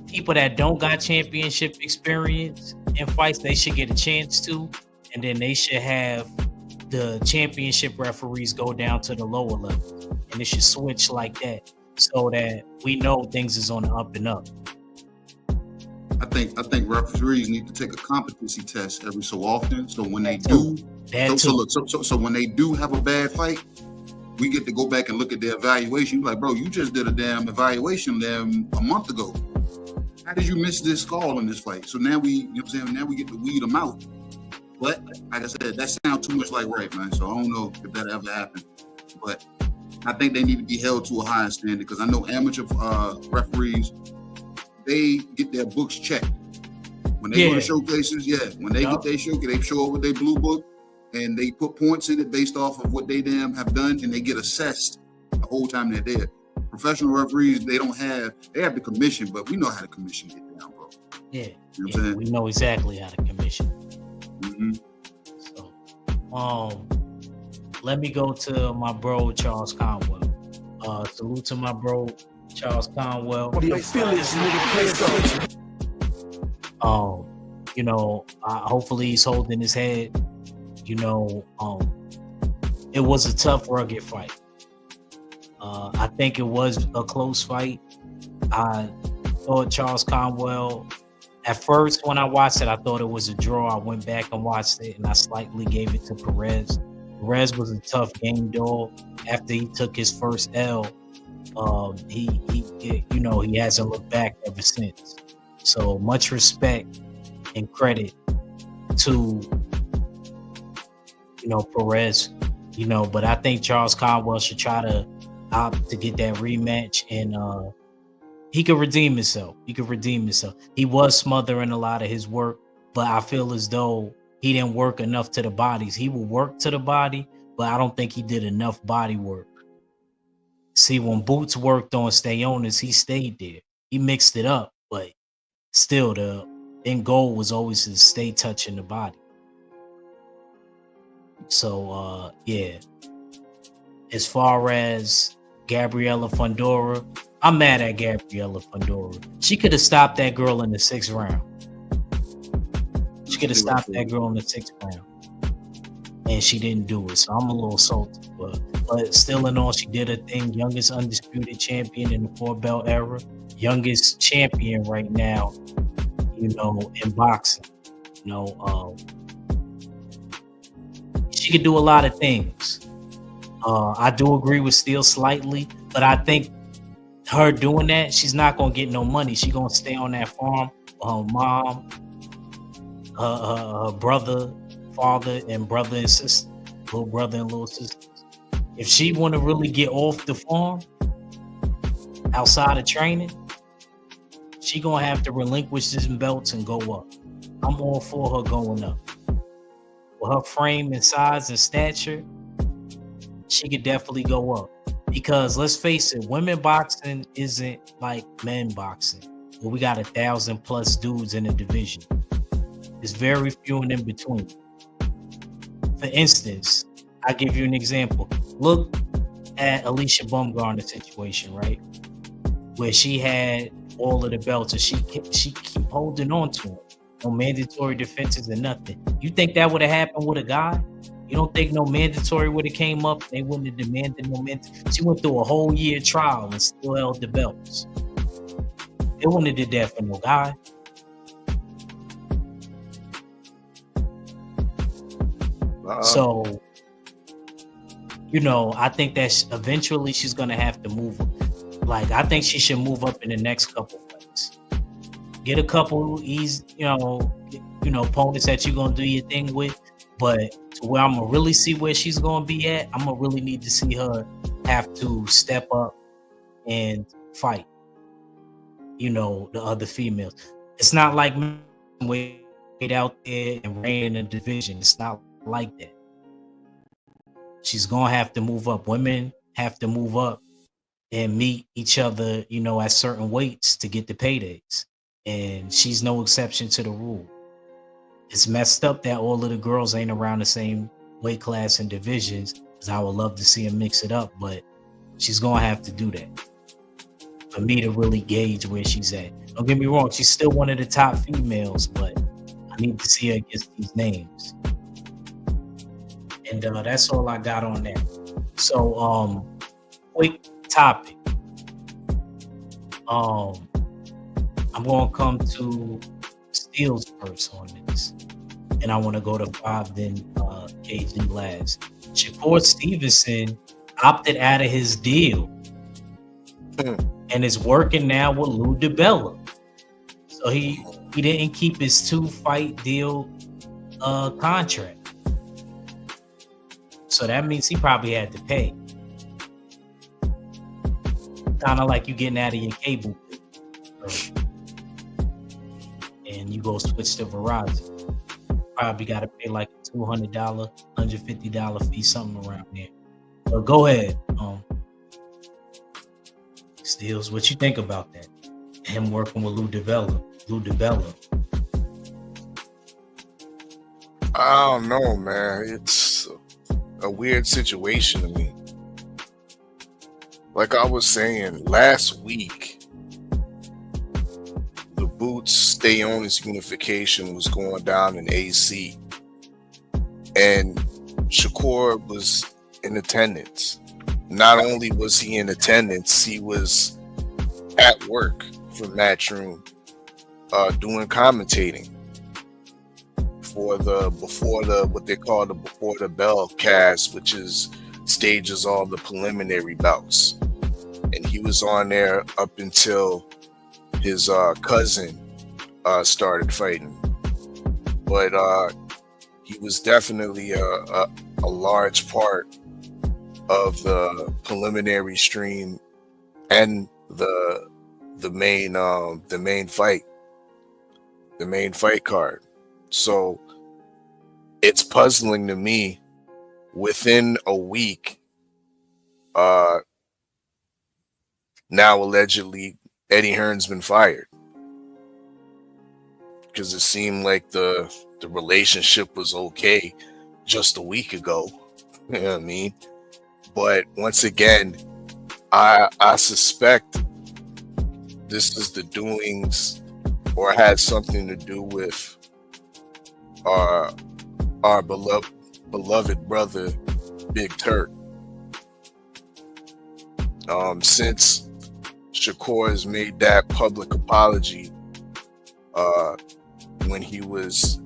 people that don't got championship experience in fights, they should get a chance to, and then they should have the championship referees go down to the lower level, and it should switch like that so that we know things is on the up and up. I think referees need to take a competency test every so often, so when they do, so when they do have a bad fight, we get to go back and look at their evaluation. Like, bro, you just did a damn evaluation a month ago. How did you miss this call in this fight? So now we get to weed them out. But like I said, that sounds too much like rape, man. So I don't know if that ever happened. But I think they need to be held to a higher standard, because I know amateur referees, they get their books checked. When they go to showcases, when they get their showcase, they show up with their blue book and they put points in it based off of what they have done, and they get assessed the whole time they're there. Professional referees, they have the commission, but we know how the commission get down, bro. Yeah, you know what I'm saying? We know exactly how the commission. Mm-hmm. So, let me go to my bro Charles Conwell. Salute to my bro Charles Conwell. Hopefully he's holding his head. It was a tough, rugged fight. I think it was a close fight. I thought Charles Conwell, at first when I watched it, I thought it was a draw. I went back and watched it, and I slightly gave it to Perez. Perez was a tough game dog. After he took his first L, he hasn't looked back ever since. So much respect and credit to Perez. But I think Charles Conwell should try to opt to get that rematch, and he could redeem himself. He was smothering a lot of his work, but I feel as though he didn't work enough to the bodies. He will work to the body, but I don't think he did enough body work. See, when Boots worked on Stayonis, he stayed there. He mixed it up, but still the end goal was always to stay touching the body. So, as far as Gabriela Fundora, I'm mad at Gabriela Fundora. She could have stopped that girl in the 6th round. And she didn't do it. So I'm a little salty. But still in all, she did her thing. Youngest undisputed champion in the 4-belt era. Youngest champion right now, in boxing. She could do a lot of things. I do agree with Steele slightly, but I think her doing that, she's not gonna get no money. She's gonna stay on that farm with her mom, her brother, father, and brother and sister, little brother and little sister. If she want to really get off the farm, outside of training, she gonna have to relinquish these belts and go up. I'm all for her going up. With her frame and size and stature, she could definitely go up. Because let's face it, women boxing isn't like men boxing, where we got 1,000+ dudes in the division. There's very few and in between. For instance, I'll give you an example. Look at Alicia Baumgartner's situation, right? Where she had all of the belts and she keep holding on to them. No mandatory defenses and nothing. You think that would have happened with a guy? You don't think no mandatory would have came up? They wouldn't have demanded no mandatory. She went through a whole year trial and still held the belts. They wouldn't have did that for no guy. So, I think that eventually she's gonna have to move. Like, I think she should move up in the next couple fights. Get a couple opponents that you're gonna do your thing with, but to where I'm gonna really see where she's gonna be at, I'm gonna really need to see her have to step up and fight. The other females. It's not like wait out there and reign in the division. It's not like that. She's gonna have to move up. Women have to move up and meet each other, at certain weights to get the paydays. And she's no exception to the rule. It's messed up that all of the girls ain't around the same weight class and divisions, because I would love to see her mix it up, but she's gonna have to do that for me to really gauge where she's at. Don't get me wrong, she's still one of the top females, but I need to see her against these names. And that's all I got on that. So, quick topic. I'm gonna come to Steele's first on this, and I want to go to 5, then KG last. Shakur Stevenson opted out of his deal and is working now with Lou DiBella. So he didn't keep his 2-fight deal contract. So that means he probably had to pay. Kind of like you getting out of your cable and you go switch to Verizon. Probably got to pay like a $200, $150 fee, something around there. But go ahead, Steels. What you think about that? Him working with Lou DiBella. I don't know, man. It's a weird situation to me. Like I was saying last week, the Boots Stay-Onus unification was going down in AC, and Shakur was in attendance. Not only was he in attendance, he was at work for Matchroom, doing commentating for what they call the Before the Bell cast, which is stages all the preliminary bouts. And he was on there up until his cousin started fighting. But he was definitely a large part of the preliminary stream and the main fight card. So it's puzzling to me. Within a week, now allegedly Eddie Hearn's been fired, because it seemed like the relationship was okay just a week ago. You know what I mean? But once again, I suspect this is the doings, or had something to do with our beloved brother Big Turk. Since Shakur has made that public apology when he was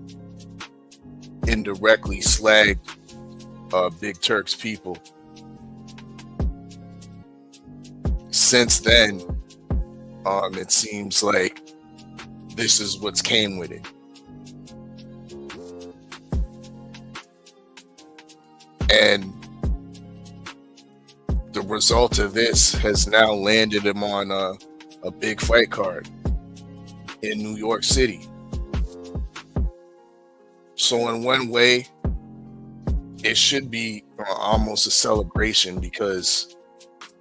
indirectly slagged Big Turk's people, since then it seems like this is what's came with it. And the result of this has now landed him on a big fight card in New York City. So in one way, it should be almost a celebration, because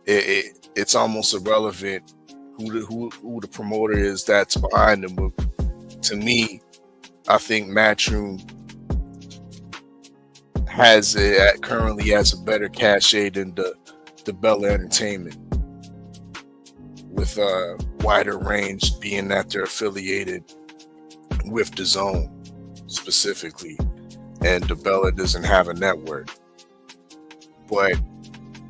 it's almost irrelevant who the promoter is that's behind him. But to me, I think Matchroom currently has a better cachet than the Bella Entertainment, with a wider range, being that they're affiliated with DAZN specifically, and the Bella doesn't have a network. But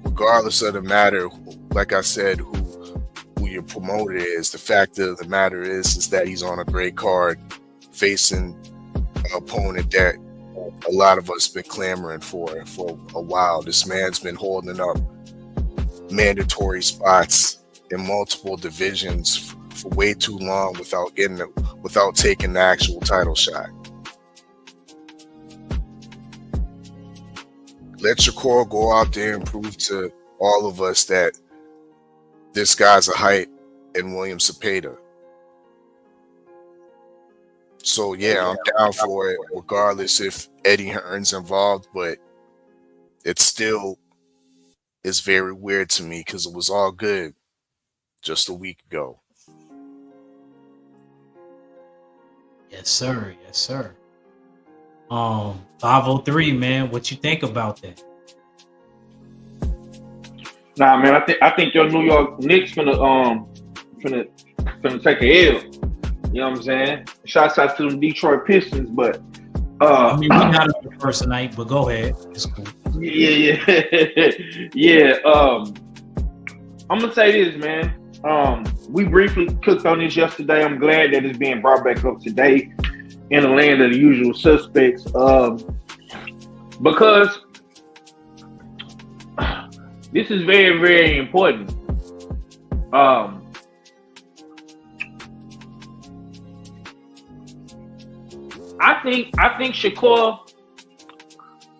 regardless of the matter, like I said, who your promoter is, the fact of the matter is that he's on a great card facing an opponent that a lot of us been clamoring for a while. This man's been holding up mandatory spots in multiple divisions for way too long without taking the actual title shot. Let Shakur go out there and prove to all of us that this guy's a hype in William Cepeda. So yeah, I'm down for it, regardless if Eddie Hearn's involved, but it still is very weird to me, because it was all good just a week ago. Yes, sir. Yes, sir. 503, man, what you think about that? Nah, man, I think your New York Knicks finna take a L. You know what I'm saying? Shouts out to the Detroit Pistons, but I mean, we got it the first night, but go ahead. It's cool. Yeah. I'm gonna say this, man. We briefly cooked on this yesterday. I'm glad that it's being brought back up today in the land of the usual suspects. Because this is very, very important. I think Shakur,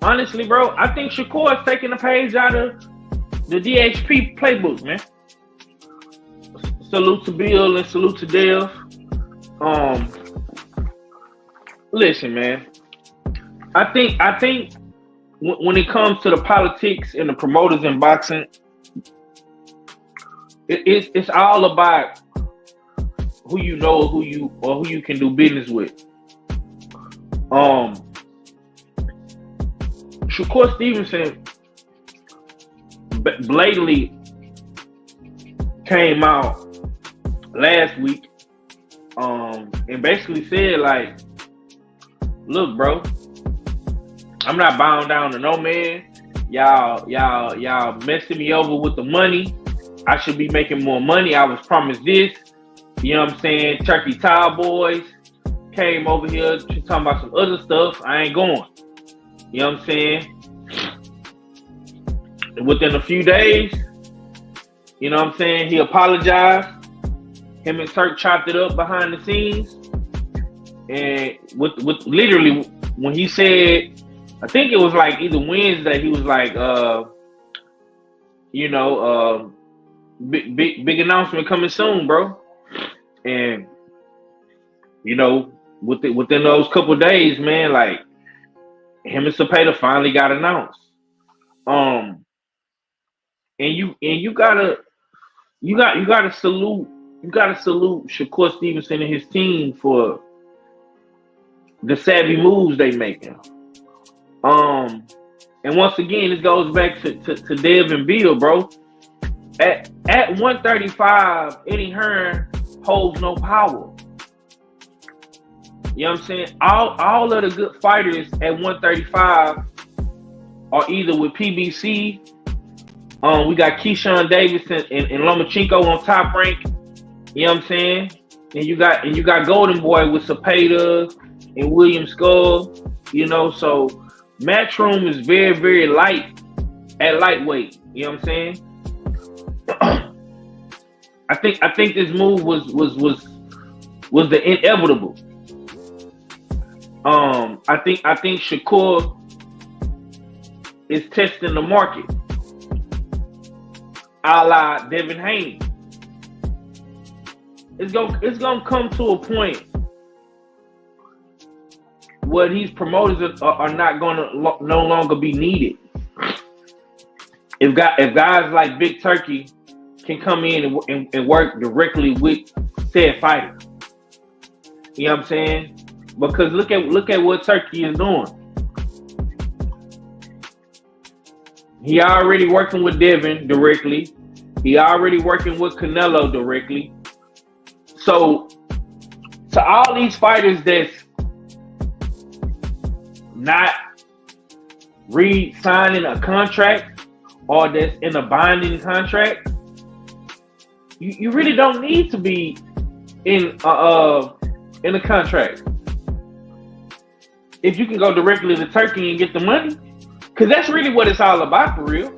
honestly, bro, I think Shakur is taking a page out of the DHP playbook, man. Salute to Bill and salute to Dev. Listen, man. I think when it comes to the politics and the promoters in boxing, it's all about who you know, who you can do business with. Shakur Stevenson blatantly came out last week and basically said like, look, bro, I'm not bowing down to no man. Y'all messing me over with the money. I should be making more money. I was promised this. You know what I'm saying? Turkey Tile Boys came over here talking about some other stuff. I ain't going. You know what I'm saying? Within a few days, you know what I'm saying, he apologized. Him and Turk chopped it up behind the scenes. And with literally when he said, I think it was like either Wednesday, he was like, big announcement coming soon, bro. And you know, within those couple of days, man, like him and Cepeda finally got announced. And you gotta salute Shakur Stevenson and his team for the savvy moves they making. And once again, this goes back to Dev and Bill, bro. At 135, Eddie Hearn holds no power. You know what I'm saying? All of the good fighters at 135 are either with PBC. We got Keyshawn Davis and Lomachenko on Top Rank. You know what I'm saying? And you got Golden Boy with Cepeda and William Skull. You know, so Matchroom is very, very light at lightweight. You know what I'm saying? I think this move was the inevitable. I think Shakur is testing the market, a la Devin Haney. It's gonna come to a point where these promoters are not gonna no longer be needed. If guys like Big Turkey can come in and work directly with said fighter, you know what I'm saying? Because look at what Turkey is doing. He already working with Devin directly. He already working with Canelo directly. So to all these fighters that's not re-signing a contract or that's in a binding contract, you really don't need to be in a contract. If you can go directly to Turkey and get the money, because that's really what it's all about for real.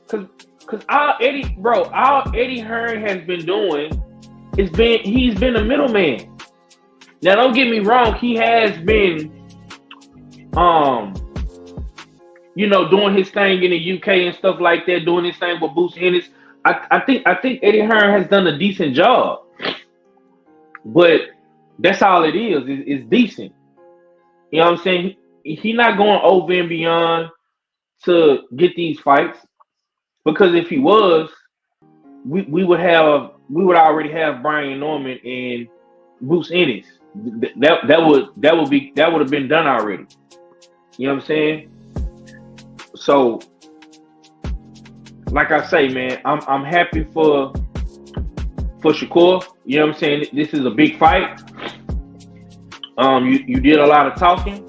Because all Eddie Hearn has been doing he's been a middleman. Now don't get me wrong, he has been doing his thing in the UK and stuff like that, doing his thing with Boots Ennis. I think Eddie Hearn has done a decent job. But that's all it is. It's decent. You know what I'm saying? He's not going over and beyond to get these fights, because if he was, we would already have Brian Norman and Bruce Ennis. That would have been done already. You know what I'm saying? So, like I say, man, I'm happy for Shakur. You know what I'm saying? This is a big fight. You did a lot of talking,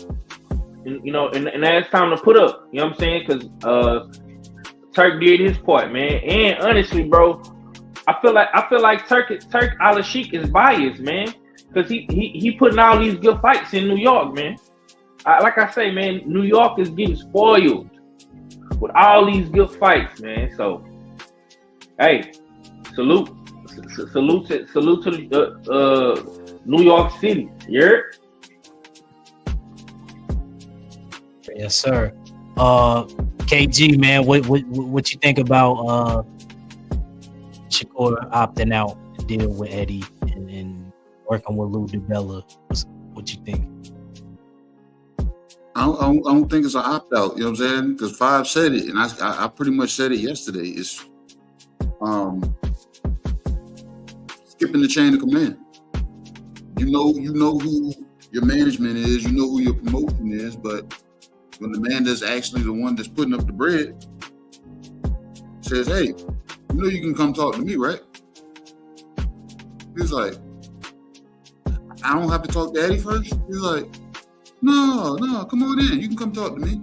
and now it's time to put up. You know what I'm saying? Because Turk did his part, man. And honestly, bro, I feel like Turk Al-Sheikh is biased, man, because he putting all these good fights in New York, man. Like I say, man, New York is getting spoiled with all these good fights, man. So, hey, salute to New York City. Yeah. Yes, sir. KG, man, what you think about Shakur opting out to deal with Eddie and working with Lou DiBella? What you think? I don't think it's an opt out. You know what I'm saying? Because Five said it, and I pretty much said it yesterday. It's skipping the chain of command. You know who your management is. You know who your promotion is, but when the man that's actually the one that's putting up the bread says, "Hey, you can come talk to me, right?" He's like, I don't have to talk to Eddie first? He's like, no, come on in. You can come talk to me.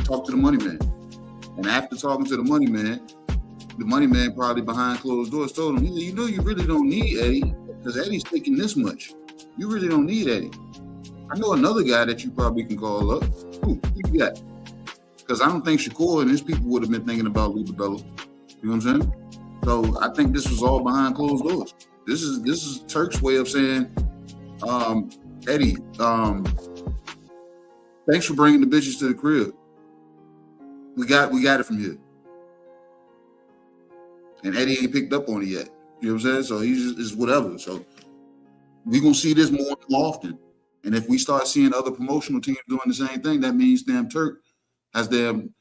Talk to the money man. And after talking to the money man probably behind closed doors told him, you know, you really don't need Eddie because Eddie's taking this much. You really don't need Eddie. I know another guy that you probably can call up. Who you got? Because I don't think Shakur and his people would have been thinking about Lou DiBella. You know what I'm saying? So I think this was all behind closed doors. This is Turk's way of saying, Eddie, thanks for bringing the bitches to the crib. We got it from here. And Eddie ain't picked up on it yet. You know what I'm saying? So he's just whatever. So we're going to see this more and more often. And if we start seeing other promotional teams doing the same thing, that means damn Turk has damn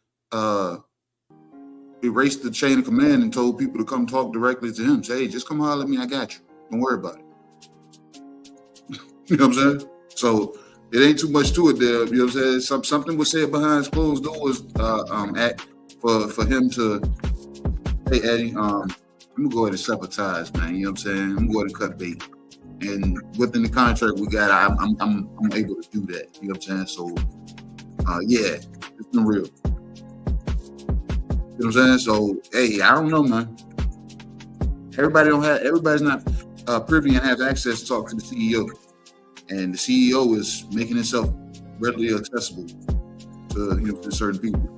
erased the chain of command and told people to come talk directly to him. Say, hey, just come holler at me. I got you. Don't worry about it. You know what I'm saying? So it ain't too much to it there. You know what I'm saying? Something was said behind closed doors for him to, hey, Eddie, I'm going to go ahead and sever ties, man. You know what I'm saying? I'm going to go ahead and cut bait. And within the contract we got, I'm able to do that. You know what I'm saying? So, yeah, it's been real. You know what I'm saying? So, hey, I don't know, man. Everybody's not privy and have access to talk to the CEO. And the CEO is making himself readily accessible to certain people.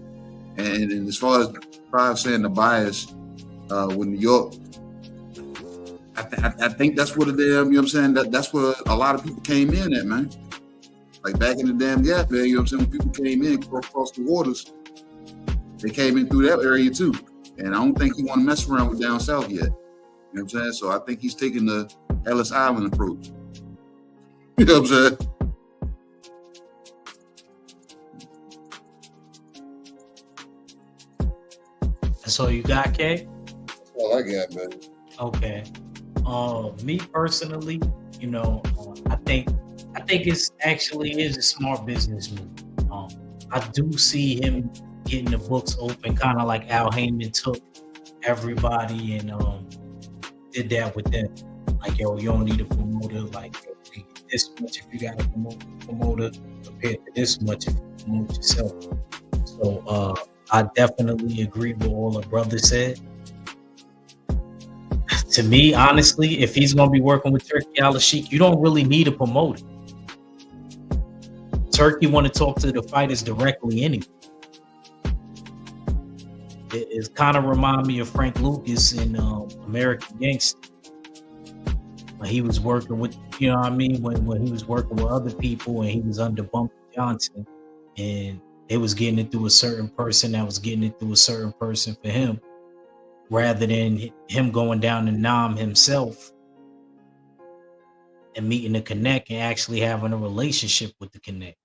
And as far as saying the bias with New York, I think that's what you know what I'm saying? That's where a lot of people came in at, man. Like back in the damn gap, man, you know what I'm saying? When people came in across the waters, they came in through that area too. And I don't think he want to mess around with down south yet. You know what I'm saying? So I think he's taking the Ellis Island approach. You know what I'm saying? That's all you got, Kay? That's all I got, man. Okay. Me personally, you know, I think it's actually is a smart business move. I do see him getting the books open, kind of like Al Heyman took everybody and did that with them. Like, yo, you don't need a promoter. Like, yo, you get this much if you got a promoter compared to this much if you promote yourself. So I definitely agree with all the brothers said. To me, honestly, if he's going to be working with Turkey Al-Sheikh, you don't really need a promoter. Turkey want to talk to the fighters directly anyway. It kind of remind me of Frank Lucas in American Gangster. When he was working with, you know what I mean? When he was working with other people and he was under Bumpy Johnson and they was getting it through a certain person that was getting it through a certain person for him, rather than him going down to Nam himself and meeting the Connect and actually having a relationship with the Connect.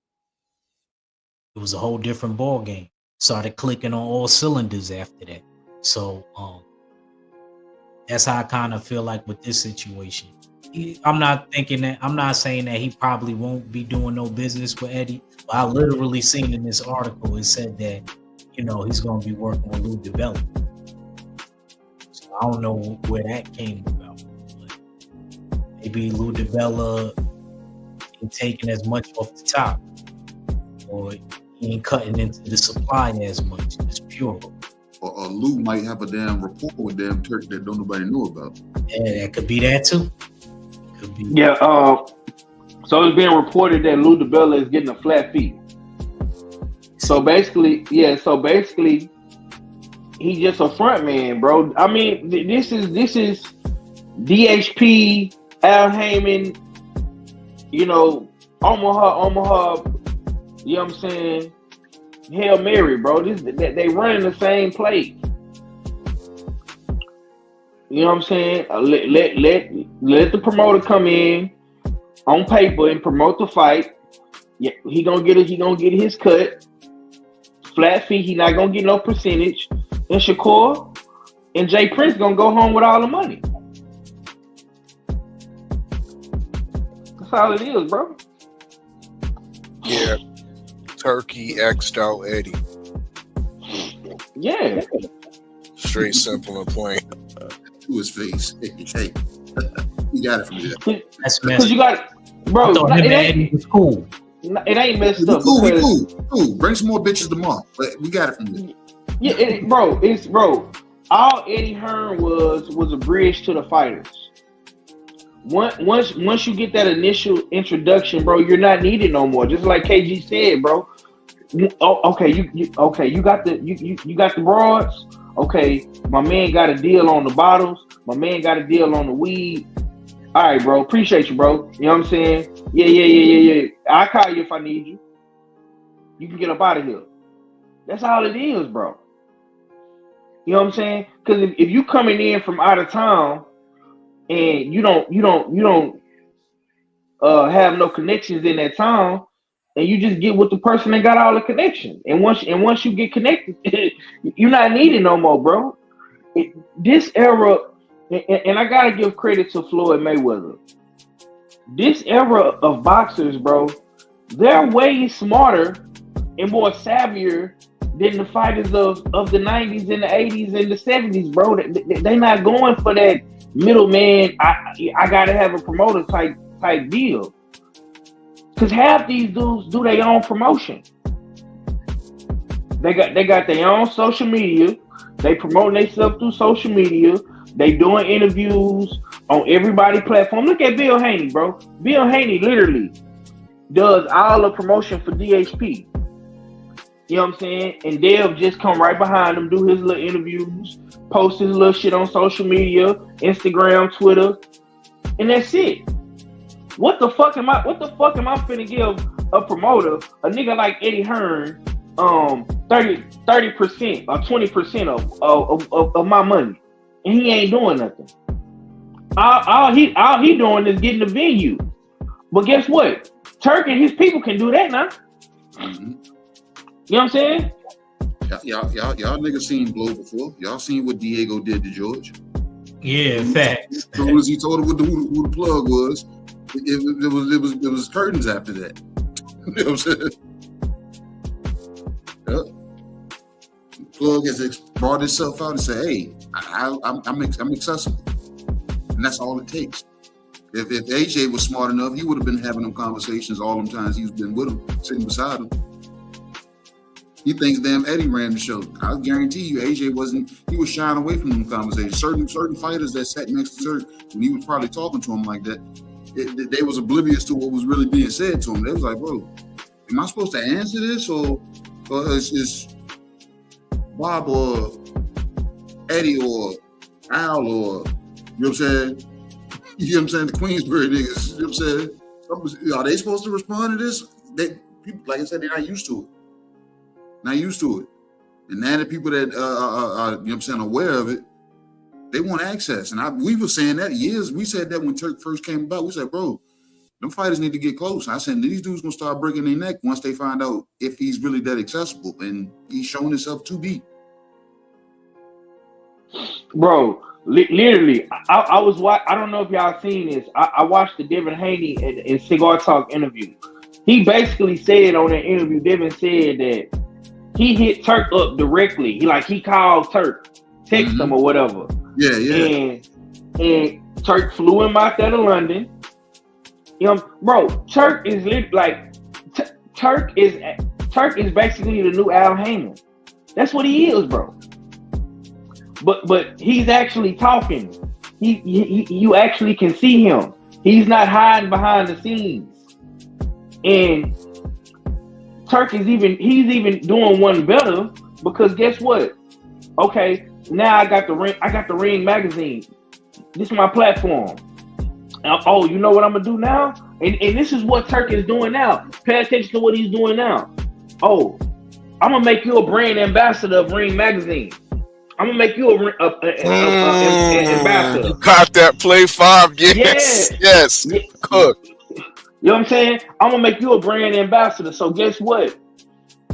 It was a whole different ball game. Started clicking on all cylinders after that. So that's how I kind of feel like with this situation. I'm not saying that he probably won't be doing no business with Eddie, but I literally seen in this article it said that, you know, he's going to be working with Lou DiBella. So I don't know where that came about. But maybe Lou DiBella ain't taking as much off the top, or he ain't cutting into the supply as much. It's pure. Or Lou might have a damn rapport with damn Turk that don't nobody know about. Yeah, that could be that too. Could be. Yeah. So it's being reported that Lou DiBella is getting a flat fee. So basically, he's just a front man, bro. I mean, this is DHP, Al Heyman, you know, Omaha, you know what I'm saying? Hail Mary, bro. They running the same play. You know what I'm saying? Let the promoter come in on paper and promote the fight. Yeah, he gonna get his cut. Flat fee. He not gonna get no percentage. And Shakur and Jay Prince gonna go home with all the money. That's all it is, bro. Yeah. Turkey X'd out Eddie. Yeah. Straight, simple, and plain. To his face. Hey. You got it from there. That's Because messed you got, bro. I thought him and Eddie was cool. It ain't messed up. We cool. Bring some more bitches tomorrow. But we got it from there. Yeah, bro. All Eddie Hearn was a bridge to the fighters. Once you get that initial introduction, bro, you're not needed no more. Just like KG said, bro. You got the broads. Okay, my man got a deal on the bottles. My man got a deal on the weed. All right, bro. Appreciate you, bro. You know what I'm saying? Yeah. I'll call you if I need you. You can get up out of here. That's all it is, bro. You know what I'm saying? Because if you coming in from out of town and you don't have no connections in that town, and you just get with the person that got all the connections. And once you get connected, you're not needed no more, bro. This era, and I gotta give credit to Floyd Mayweather. This era of boxers, bro, they're way smarter and more savvier than the fighters of the 90s and the 80s and the 70s, bro. They not going for that middleman. I gotta have a promoter type deal. Cause half these dudes do their own promotion. They got their own social media. They promote themselves through social media. They doing interviews on everybody's platform. Look at Bill Haney, bro. Bill Haney literally does all the promotion for DHP. You know what I'm saying? And Dev just come right behind him, do his little interviews, post his little shit on social media, Instagram, Twitter, and that's it. What the fuck am I finna give a promoter, a nigga like Eddie Hearn, 30% or 20% of my money? And he ain't doing nothing. All he doing is getting the venue. But guess what? Turk and his people can do that now. Mm-hmm. You know what I'm saying? Y'all niggas seen Blow before. Y'all seen what Diego did to George. Yeah, facts. As soon as he told him who the plug was, it was curtains after that. You know what I'm saying? Yep. The plug has brought itself out and said, "Hey, I'm accessible," and that's all it takes. If AJ was smart enough, he would have been having them conversations all them times he's been with him, sitting beside him. He thinks damn Eddie ran the show. I guarantee you, AJ wasn't. He was shying away from them conversations. Certain fighters that sat next to Turk, when he was probably talking to him like that, they was oblivious to what was really being said to him. They was like, "Bro, am I supposed to answer this, or is Bob or Eddie or Al or you know what I'm saying? You know what I'm saying? The Queensbury niggas. You know what I'm saying? Are they supposed to respond to this? People, like I said, they're not used to it. Not used to it. And now the people that are you know what I'm saying, aware of it, they want access. And we were saying that years. We said that when Turk first came about. We said, bro, them fighters need to get close. I said, these dudes gonna start breaking their neck once they find out if he's really that accessible. And he's shown himself to be. Bro, literally, I was I don't know if y'all seen this. I watched the Devin Haney and Cigar Talk interview. He basically said on that interview, Devin said that he hit Turk up directly. He called Turk, text him or whatever. Yeah. And Turk flew him out there to London. You know, bro, Turk is Turk is basically the new Al Heyman. That's what he is, bro. But he's actually talking. You actually can see him. He's not hiding behind the scenes. And Turk is even doing one better, because guess what? Okay, now I got the Ring magazine. This is my platform. Oh, you know what I'm gonna do now? And this is what Turk is doing now. Pay attention to what he's doing now. Oh, I'm gonna make you a brand ambassador of Ring magazine. I'm gonna make you an ambassador. You caught that play 5? Yes. Cook. You know what I'm saying? I'm gonna make you a brand ambassador. So guess what?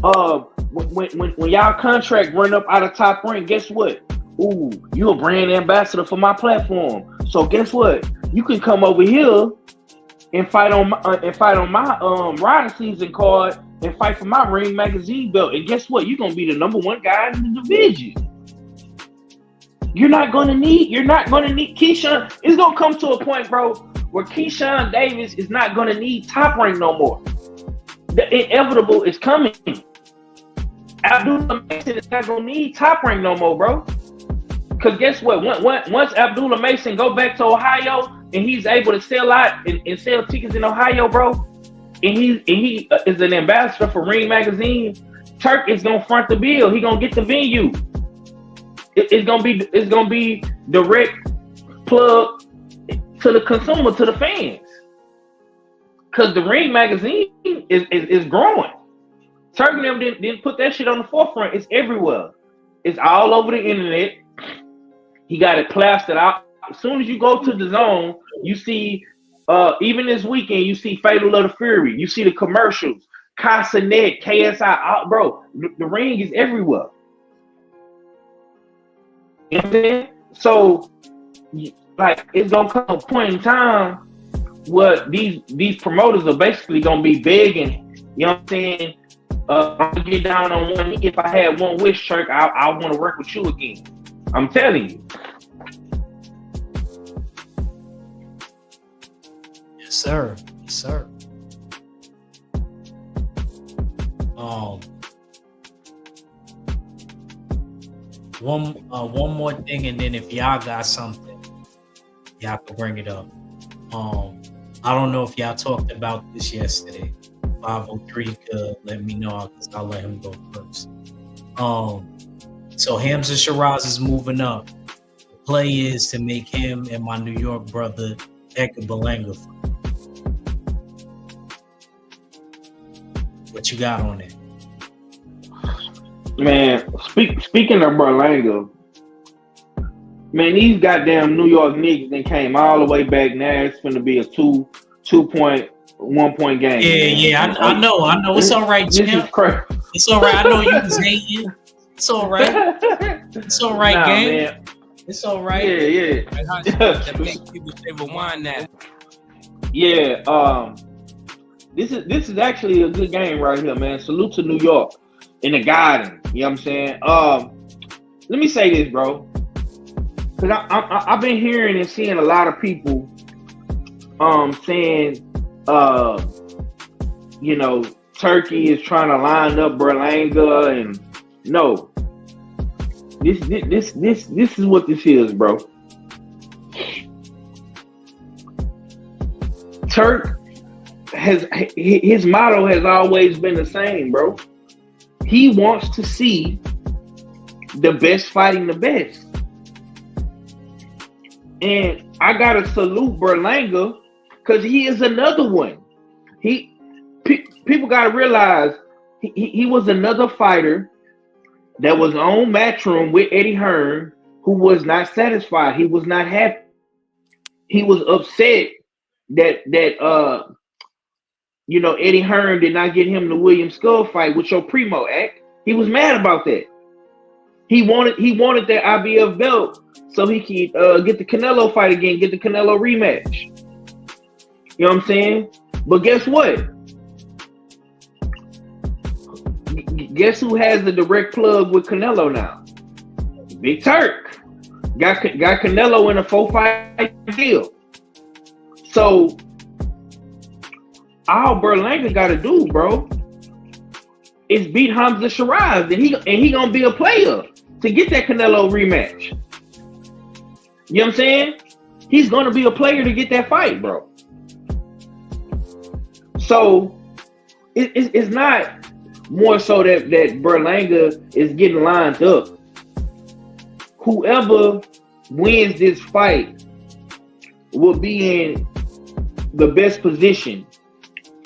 When y'all contract run up out of Top Rank, guess what? Ooh, you a brand ambassador for my platform. So guess what? You can come over here and fight on my rider season card and fight for my Ring magazine belt. And guess what? You're gonna be the number one guy in the division. You're not gonna need Keyshawn. It's gonna come to a point, bro, where Keyshawn Davis is not gonna need Top Rank no more. The inevitable is coming. Abdullah Mason is not gonna need Top Rank no more, bro. Cause guess what? Once Abdullah Mason go back to Ohio and he's able to sell out and sell tickets in Ohio, bro, and he is an ambassador for Ring Magazine, Turk is gonna front the bill. He gonna get the venue. It's gonna be direct plug to the consumer, to the fans. Cause the Ring Magazine is growing. Turk and them didn't put that shit on the forefront. It's everywhere. It's all over the internet. He got it plastered out. As soon as you go to the zone, you see, even this weekend, you see Fatal of the Fury. You see the commercials, Casanet, KSI, bro. The Ring is everywhere. You know what I'm saying? So, like, it's gonna come a point in time where these promoters are basically gonna be begging. You know what I'm saying? I'm gonna get down on one knee. If I had one wish, Turk, I want to work with you again. I'm telling you. Yes, sir. Yes, sir. One more thing, and then if y'all got something, y'all can bring it up. I don't know if y'all talked about this yesterday. 503 could let me know because I'll let him go first. So Hamza Shiraz is moving up. The play is to make him and my New York brother Edgar Berlanga. What you got on it? Man, speaking of Berlanga, man, these goddamn New York Knicks they came all the way back. Now it's going to be a 1 point game. Yeah, I know. It's all right, Jim. It's all right. I know you was hating. It's all right. It's all right, gang. Man. It's all right. Yeah. That make people say rewind that. Yeah. This is actually a good game right here, man. Salute to New York in the Garden. You know what I'm saying? Let me say this, bro, because I've been hearing and seeing a lot of people saying you know, Turkey is trying to line up Berlanga, and no. This is what this is, bro. Turk his motto has always been the same, bro. He wants to see the best fighting the best. And I gotta salute Berlanga because he is another one. People gotta realize he was another fighter that was on Matchroom with Eddie Hearn, who was not satisfied. He was not happy. He was upset that you know, Eddie Hearn did not get him the William Skull fight with your Primo act. He was mad about that. He wanted that IBF belt so he could get the Canelo fight again, get the Canelo rematch. You know what I'm saying? But guess what? Guess who has the direct plug with Canelo now? Big Turk. Got Canelo in a 4-fight deal. So all Berlanga got to do, bro, is beat Hamza Shiraz, and he gonna be a player to get that Canelo rematch. You know what I'm saying? He's gonna be a player to get that fight, bro. So it's not more so that Berlanga is getting lined up. Whoever wins this fight will be in the best position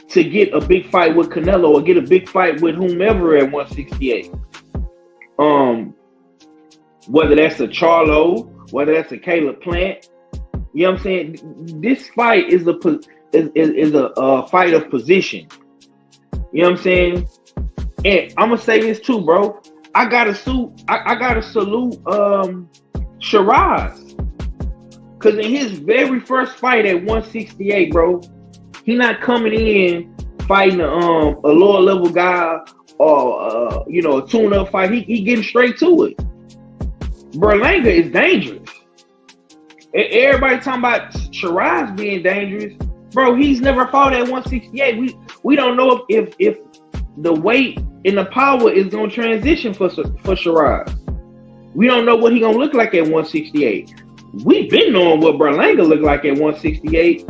to get a big fight with Canelo or get a big fight with whomever at 168. Whether that's a Charlo, whether that's a Caleb Plant, you know what I'm saying? This fight is a fight of position. You know what I'm saying? And I'm gonna say this too, bro. I gotta salute Shiraz, because in his very first fight at 168, bro, he not coming in fighting a lower level guy or you know, a tune-up fight. He getting straight to it. Berlanga is dangerous. Everybody talking about Shiraz being dangerous. Bro, he's never fought at 168. We don't know if the weight and the power is gonna transition for Shiraz. We don't know what he gonna look like at 168. We've been knowing what Berlanga looked like at 168.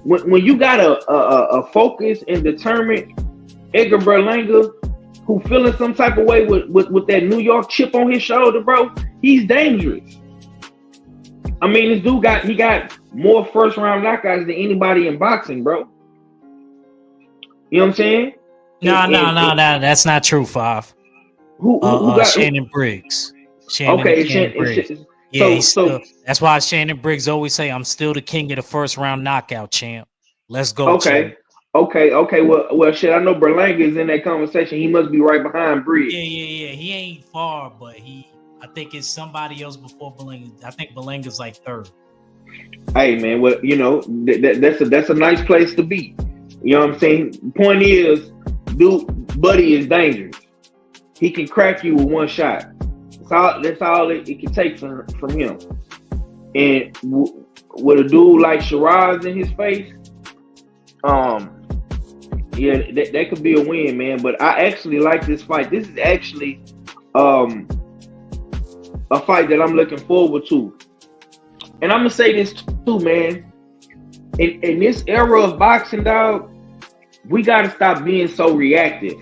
When you got a focus and determined Edgar Berlanga who feeling some type of way with that New York chip on his shoulder, bro, he's dangerous. I mean, this dude got more first round knockouts than anybody in boxing, bro. You know what I'm saying? No, that's not true, Five. Who got Shannon Briggs? Shannon Briggs. Yeah, that's why Shannon Briggs always say, "I'm still the king of the first round knockout champ." Let's go. Okay. Well, shit. I know Berlanga is in that conversation. He must be right behind Briggs. Yeah. He ain't far, but I think it's somebody else before Berlanga. I think Berlanga's like third. Hey man, well, you know that's a nice place to be. You know what I'm saying? Point is, Buddy is dangerous. He can crack you with one shot. That's all it can take from him. And with a dude like Shiraz in his face, yeah, that could be a win, man. But I actually like this fight. This is actually a fight that I'm looking forward to. And I'm gonna say this too, man. In this era of boxing, dog, we gotta stop being so reactive.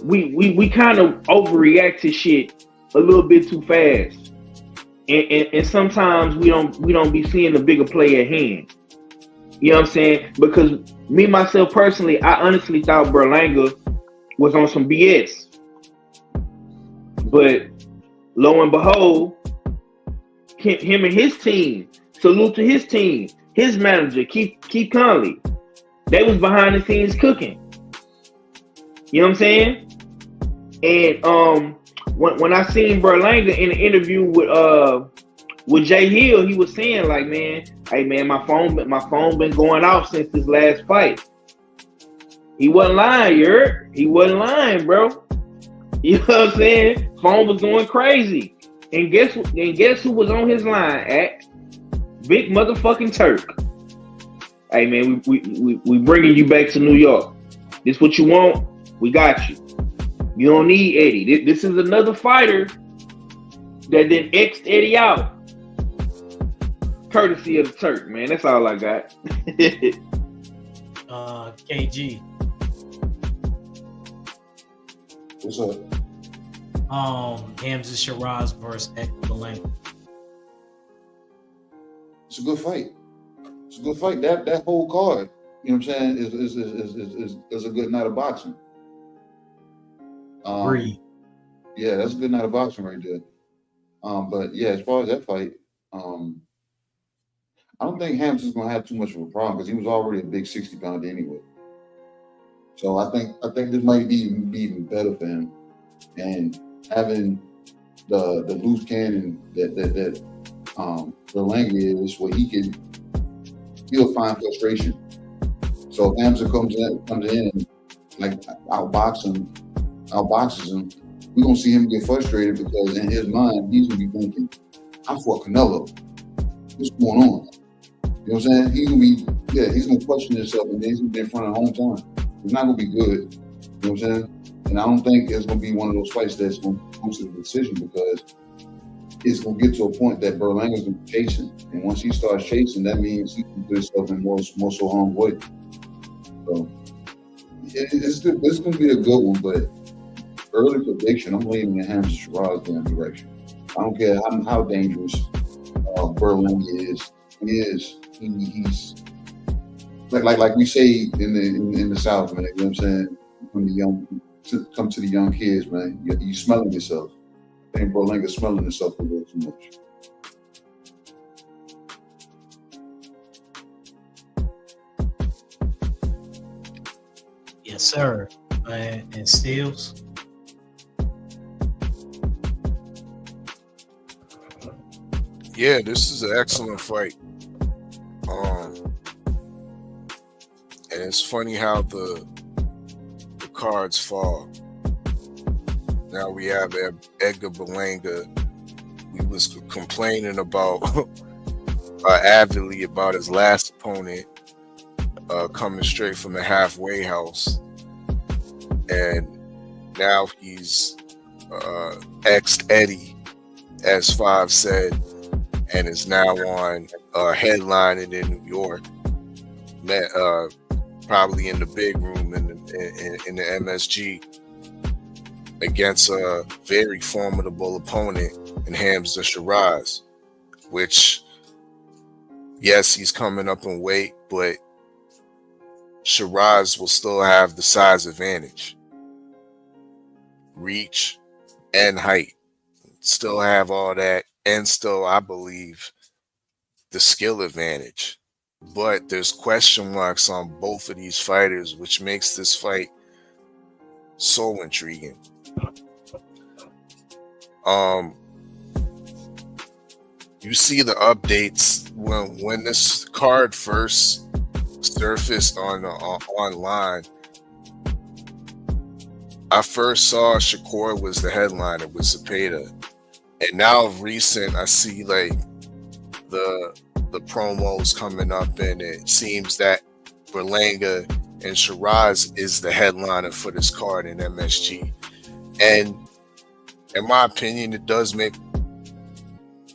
We kind of overreact to shit a little bit too fast, and sometimes we don't be seeing the bigger play at hand. You know what I'm saying? Because me myself personally, I honestly thought Berlanga was on some BS, but lo and behold, him and his team, salute to his team, his manager Keith Conley, they was behind the scenes cooking. You know what I'm saying? And when I seen Berlanga in the interview with Jay Hill, he was saying like, man, hey man, my phone been going off since this last fight. He wasn't lying, he wasn't lying, bro. You know what I'm saying? Phone was going crazy. And guess who was on his line at? Big motherfucking Turk. Hey man, we bringing you back to New York. This what you want? We got you. You don't need Eddie. This is another fighter that then X'd Eddie out. Courtesy of the Turk, man. That's all I got. KG. What's up? Hamza Shiraz versus Edgar Berlanga. It's a good fight. It's a good fight. That whole card, you know what I'm saying, is a good night of boxing. Yeah, that's a good night of boxing right there. But yeah, as far as that fight, I don't think Hamza's gonna have too much of a problem because he was already a big 60-pounder anyway. So I think this might be even better for him. And having the loose cannon that Berlanga is, where he'll find frustration. So if Hamza comes in and like outboxes him, we're gonna see him get frustrated because in his mind he's gonna be thinking, I fought Canelo. What's going on? You know what I'm saying? He's gonna question himself, and then he's gonna be in front of hometown. It's not gonna be good. You know what I'm saying? And I don't think it's gonna be one of those fights that's gonna come to the decision because it's gonna get to a point that Berlanga's gonna be chasing, and once he starts chasing, that means he can put himself in more so harm's way. So it's gonna be a good one, but early prediction, I'm leaning in Hamza Shiraz down direction. I don't care how dangerous Berlanga is. He's like we say in the South, man. You know what I'm saying? Come to the young kids, man. You smelling yourself. I think Berlanga's smelling himself a little too much. Yes, sir. And Steels. Yeah, this is an excellent fight. And it's funny how the cards fall. Now we have Edgar Berlanga. We was complaining about avidly about his last opponent coming straight from the halfway house, and now he's exed Eddie, as Five said, and is now on headlining in New York, probably in the big room in the MSG against a very formidable opponent in Hamza Shiraz, which, yes, he's coming up in weight, but Shiraz will still have the size advantage, reach, and height. Still have all that, and still, I believe, the skill advantage. But there's question marks on both of these fighters, which makes this fight so intriguing. You see the updates when this card first surfaced online. I first saw Shakur was the headliner with Zepeda, and now recent I see like the promos coming up, and it seems that Berlanga and Shiraz is the headliner for this card in MSG. And in my opinion, it does make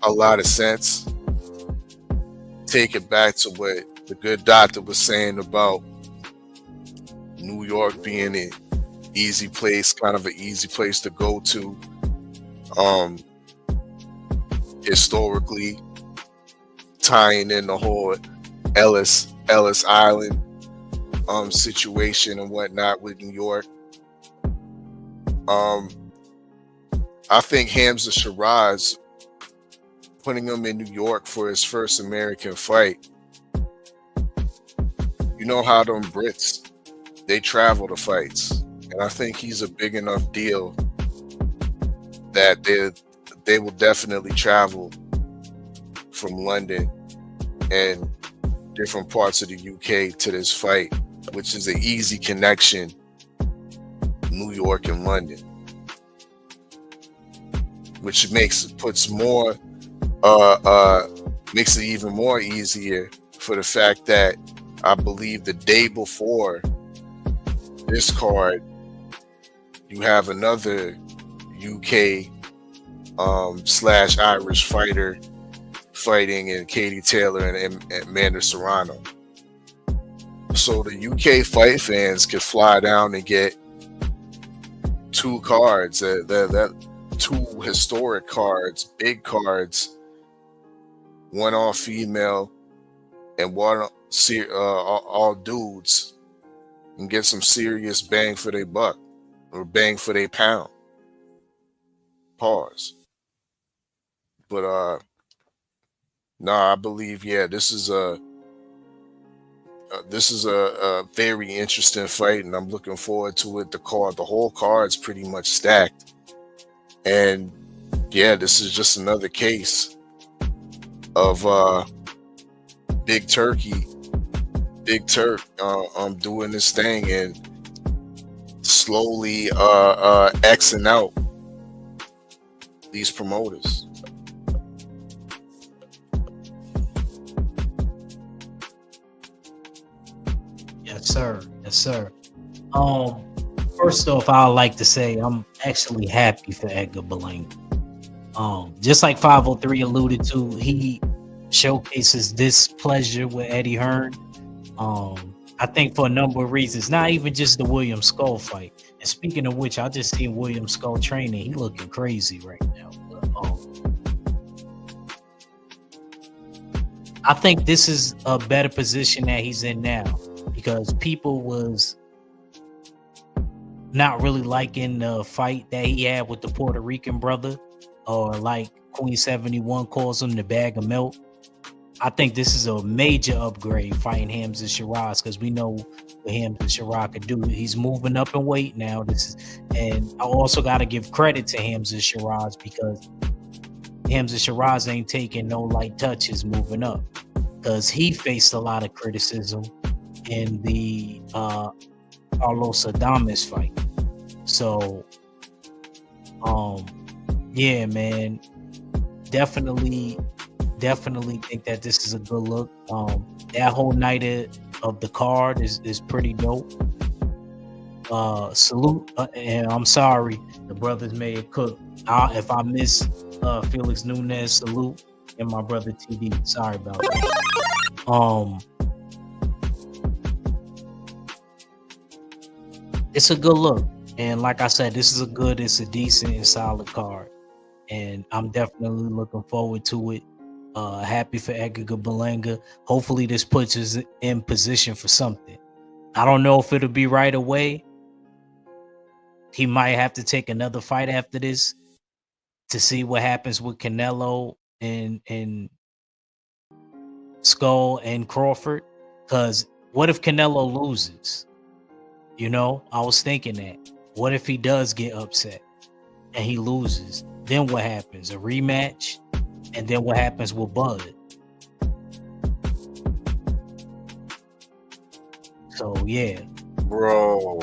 a lot of sense. Take it back to what the good doctor was saying about New York being an easy place, kind of an easy place to go to. Historically, tying in the whole Ellis Island situation and whatnot with New York. I think Hamza Shiraz, putting him in New York for his first American fight, you know how them Brits, they travel to fights. And I think he's a big enough deal that they will definitely travel from London and different parts of the UK to this fight, which is an easy connection, New York and London, which makes it even more easier for the fact that I believe the day before this card, you have another UK / Irish fighter fighting in Katie Taylor and Amanda Serrano. So the UK fight fans could fly down and get two cards, that two historic cards, big cards, one all female and one all dudes, and get some serious bang for their buck or bang for their pound. Pause. But no, I believe, yeah, this is a very interesting fight, and I'm looking forward to it. The whole card's pretty much stacked, and yeah, this is just another case of Big Turk doing this thing and slowly Xing out these promoters. Yes, sir. Yes, sir. First off, I'd like to say I'm actually happy for Edgar Berlanga. Just like 503 alluded to, he showcases displeasure with Eddie Hearn. I think for a number of reasons, not even just the William Skull fight. And speaking of which, I just seen William Skull training. He looking crazy right now. But, I think this is a better position that he's in now, because people was not really liking the fight that he had with the Puerto Rican brother, or like Queen 71 calls him, the bag of milk. I think this is a major upgrade fighting Hamza Shiraz, because we know what Hamza Shiraz could do. He's moving up in weight now. And I also got to give credit to Hamza Shiraz, because Hamza Shiraz ain't taking no light touches moving up, because he faced a lot of criticism in the Carlos Adames fight. So Yeah, man, definitely think that this is a good look. That whole night of the card is pretty dope. Salute, and I'm sorry, the brothers may have cooked. If I miss Felix Nunez, salute, and my brother TD. Sorry about that. It's a good look, and like I said, it's a decent and solid card, and I'm definitely looking forward to it. Happy for Edgar Berlanga. Hopefully, this puts us in position for something. I don't know if it'll be right away. He might have to take another fight after this to see what happens with Canelo and Skull and Crawford. Because what if Canelo loses? You know, I was thinking that. What if he does get upset and he loses? Then what happens? A rematch? And then what happens with Bud? So yeah, bro,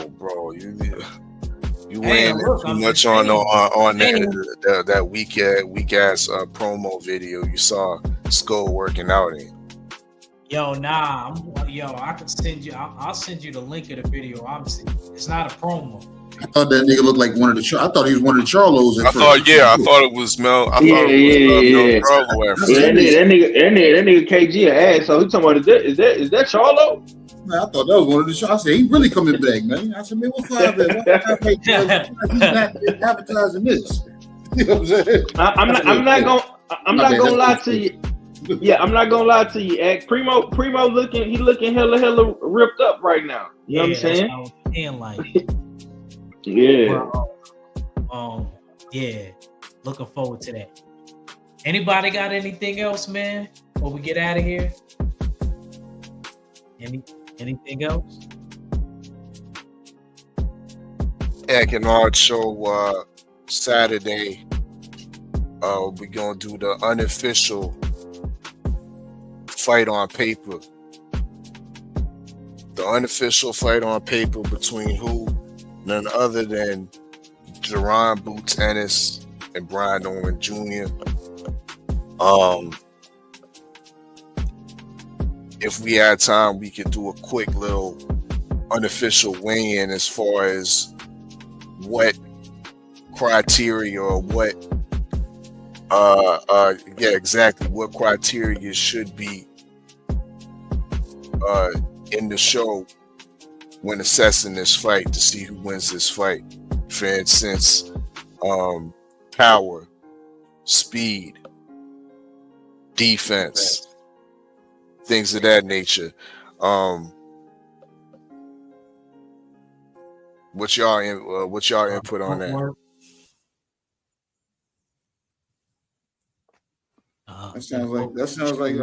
you ain't too much on that weak ass promo video you saw Skull working out in. Yo, nah, I can send you. I'll send you the link of the video I'm seeing. It's not a promo. I thought that nigga looked like one of the. I thought he was one of the Charlos. I thought it was Mel. I thought it was Mel Charlo at first. That nigga KG an ass. So he talking about is that Charlo? Man, I thought that was one of the shows. I said, he really coming back, man. I said, man, what's up, man? He's not advertising this. You know what I'm saying? I'm not gonna lie to you. Yeah, I'm not gonna lie to you. Primo looking hella ripped up right now. You know what I'm saying? I was saying, like, yeah. Yeah. Looking forward to that. Anybody got anything else, man? Before we get out of here? Anything else? Canard show Saturday. We're gonna do the unofficial fight on paper. The unofficial fight on paper between who? None other than Jerron Boots Ennis and Brian Owen Jr. If we had time, we could do a quick little unofficial weigh-in as far as what criteria or what what criteria should be in the show when assessing this fight to see who wins this fight. For instance, power, speed, defense, things of that nature. What's y'all input on that? That sounds like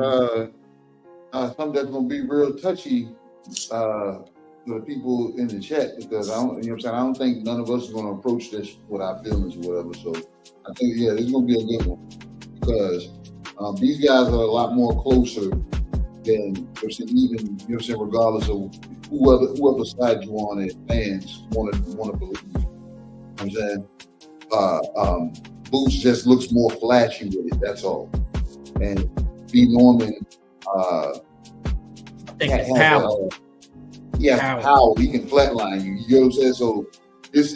something that's gonna be real touchy for the people in the chat, because I don't think none of us is gonna approach this with our feelings or whatever. So I think this is gonna be a good one, because these guys are a lot more closer than even regardless of whoever side you on it, fans want to believe. You know what I'm saying? Boots just looks more flashy with it, that's all. And B. Norman I think it's power. Power. He can flatline you. You know what I'm saying? So it's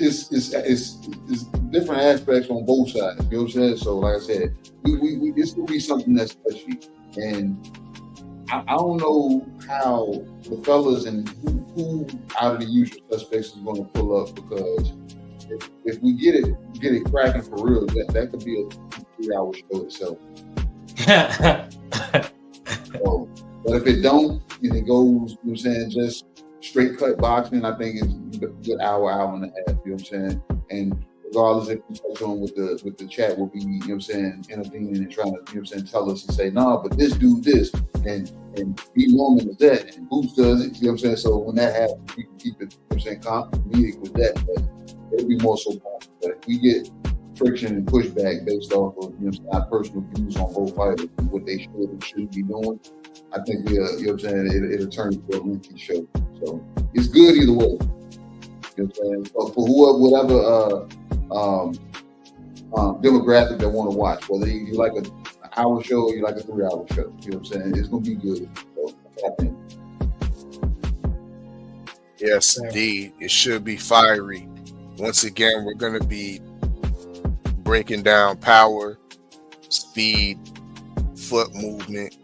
different aspects on both sides. You know what I'm saying? So like I said, we this will be something that's touchy. And I don't know how the fellas and who out of the usual suspects is going to pull up, because if we get it cracking for real, that could be a 3-hour show itself. But if it don't, and it goes, you know what I'm saying, just straight cut boxing, I think it's a good hour and a half, you know what I'm saying? And regardless if we touch on with the chat, will be, you know what I'm saying, intervening and trying to, you know what I'm saying, tell us and say, nah, but this dude this, and B. Norman is that, and Boots does it, you know what I'm saying? So when that happens, we can keep it, you know what I'm saying, comedic with that, but it'll be more so positive. But if we get friction and pushback based off of, you know, our personal views on both fighters and what they should and shouldn't be doing, I think you know what I'm saying, it'll turn into a lengthy show. So it's good either way. You know what I'm saying? So for whatever demographic that want to watch. Whether you like an hour show or you like a 3-hour show, you know what I'm saying? It's gonna be good. So, tap in. Yes, indeed. It should be fiery. Once again, we're going to be breaking down power, speed, foot movement,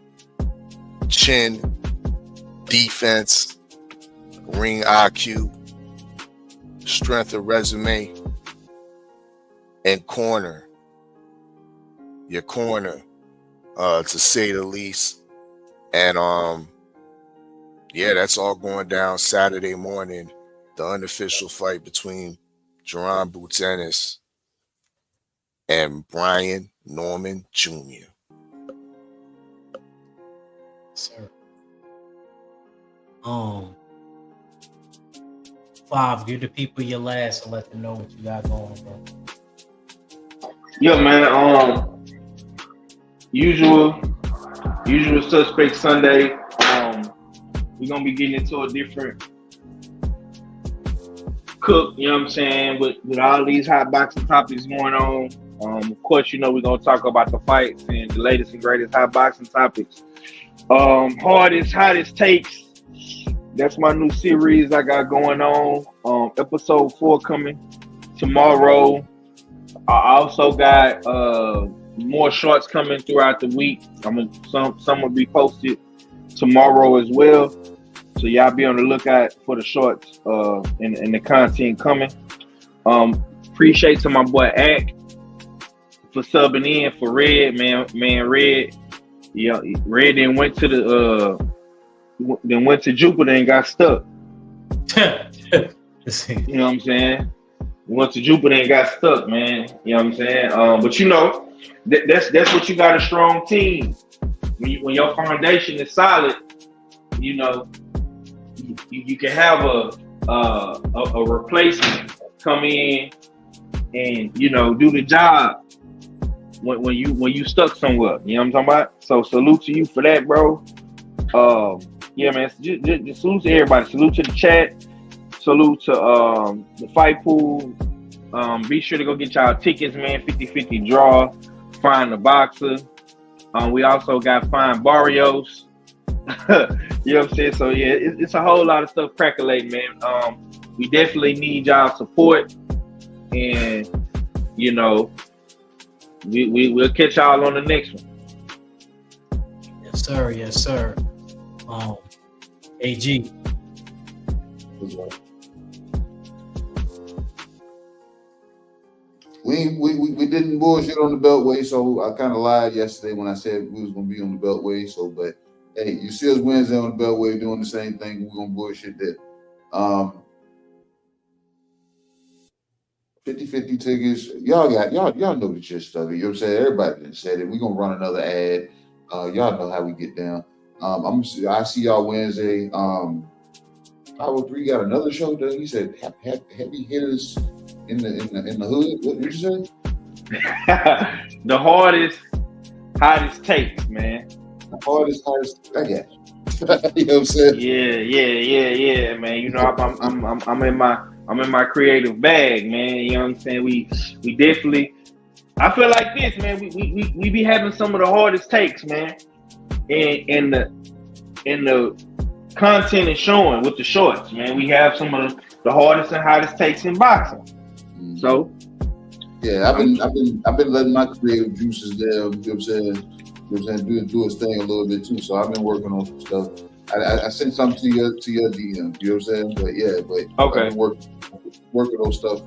chin, defense, ring IQ, strength of resume, and corner. Your corner, to say the least. And yeah, that's all going down Saturday morning. The unofficial fight between Jerron Boots Ennis and Brian Norman Jr. Sir. 5, give the people your last and let them know what you got going, bro. Yeah, man. Usual suspect Sunday. We're gonna be getting into a different cook, you know what I'm saying, with all these hot boxing topics going on. Of course, you know, we're gonna talk about the fights and the latest and greatest hot boxing topics. Hardest, hottest takes. That's my new series I got going on. Episode 4 coming tomorrow. I also got more shorts coming throughout the week. Some will be posted tomorrow as well. So y'all be on the lookout for the shorts and the content coming. Appreciate to my boy Ack for subbing in for Red, man. Red, yeah, Red then went to Jupiter and got stuck. You know what I'm saying? Went to Jupiter and got stuck, man. You know what I'm saying? But you know, that's what you got, a strong team. When your foundation is solid, you know, you can have a replacement come in and, you know, do the job when you stuck somewhere. You know what I'm talking about? So salute to you for that, bro. Yeah, man. Just salute to everybody. Salute to the chat. Salute to the fight pool. Be sure to go get y'all tickets, man. 50-50 draw. Find the boxer. We also got Find Barrios. You know what I'm saying? So yeah, it's a whole lot of stuff percolating, man. We definitely need y'all support, and you know, we'll catch y'all on the next one. Yes, sir. Yes, sir. AG. We didn't bullshit on the Beltway, so I kind of lied yesterday when I said we was gonna be on the Beltway. So, but hey, you see us Wednesday on the Beltway doing the same thing. We're gonna bullshit that. 50-50 tickets. Y'all know the gist of it. You know what I'm saying? Everybody done said it. We're gonna run another ad. Y'all know how we get down. I see y'all Wednesday. Power 3 got another show that he said heavy hitters in the hood. What did you say? The hardest, hottest takes, man. The hardest. I got you. You know what I'm saying? Yeah, man. You know, I'm in my creative bag, man. You know what I'm saying? We definitely. I feel like this, man. We be having some of the hardest takes, man. And the content is showing with the shorts, man. We have some of the hardest and hottest takes in boxing. Mm-hmm. So yeah, I've been letting my creative juices there. You know what I'm saying? Do his thing a little bit too. So I've been working on some stuff. I sent something to your DM. You know what I'm saying? But okay, I've been working on stuff,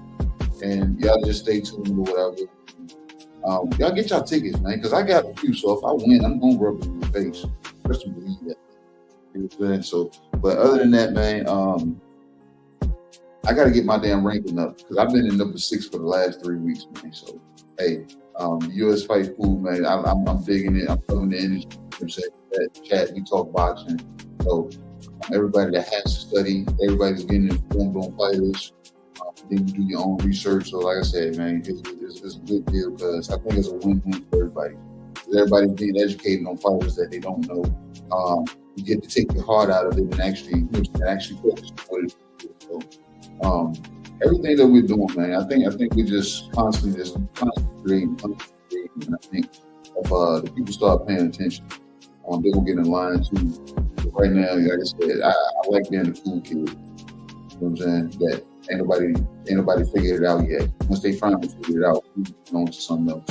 and y'all just stay tuned or whatever. Y'all get y'all tickets, man, because I got a few. So if I win, I'm gonna rub it in your face. Just to believe that. You know what I'm saying? So, but other than that, man, I got to get my damn ranking up because I've been in number 6 for the last 3 weeks, man. So, hey, the U.S. fight pool, man, I'm digging it. I'm feeling the energy. You know what I'm saying? That chat, we talk boxing. So, everybody that has to study, everybody's getting informed on fighters. Then you do your own research. So, like I said, man, it's a good deal because I think it's a win-win for everybody. Everybody's being educated on fighters that they don't know. You get to take the heart out of it and actually focus on what it is. So, everything that we're doing, man. I think we're just constantly creating. And I think if the people start paying attention, they're gonna get in line too. But right now, like I said, I like being the cool kid. You know what I'm saying? That ain't nobody figured it out yet. Once they finally figure it out, we're on to something else.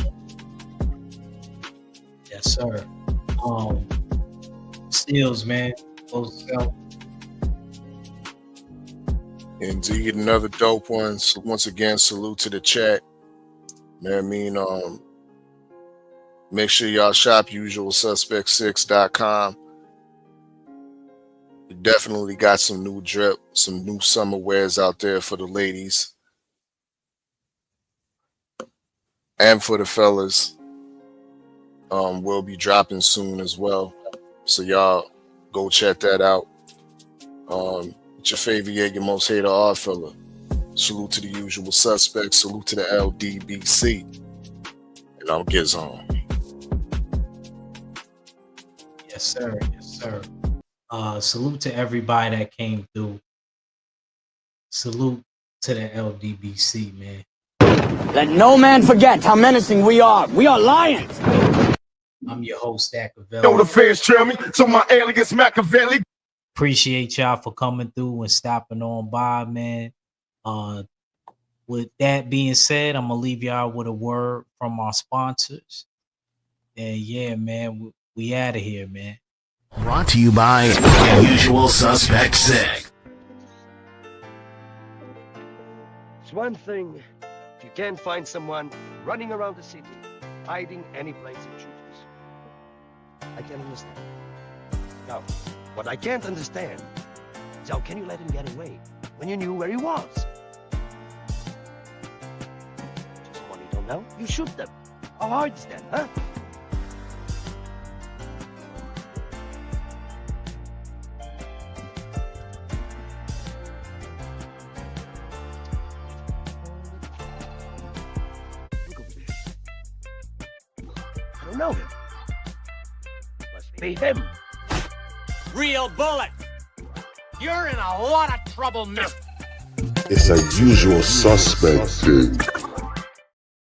Yes, sir. Steels, man. Close us out. Indeed, another dope one. So once again, salute to the chat. Man, I mean, make sure y'all shop usualsuspect6.com. We definitely got some new drip, some new summer wears out there for the ladies and for the fellas. We'll be dropping soon as well. So y'all go check that out. It's your favorite, your most hated art fella. Salute to the usual suspects. Salute to the LDBC. And I'll get on. Yes, sir. Yes, sir. Salute to everybody that came through. Salute to the LDBC, man. Let no man forget how menacing we are. We are lions. I'm your host, Accavelli. Know the fans trail me, so my alias Machiavelli. Appreciate y'all for coming through and stopping on by, man. With that being said, I'm gonna leave y'all with a word from our sponsors. And yeah, man, we out of here, man. Brought to you by Usual Suspect 6. It's one thing if you can't find someone running around the city, hiding any place he chooses. I can understand. Now, what I can't understand is how can you let him get away when you knew where he was? Someone you don't know, you shoot them. How hard is that, huh? I don't know him. Must be him. Real bullet. You're in a lot of trouble, mister. It's a usual suspect thing.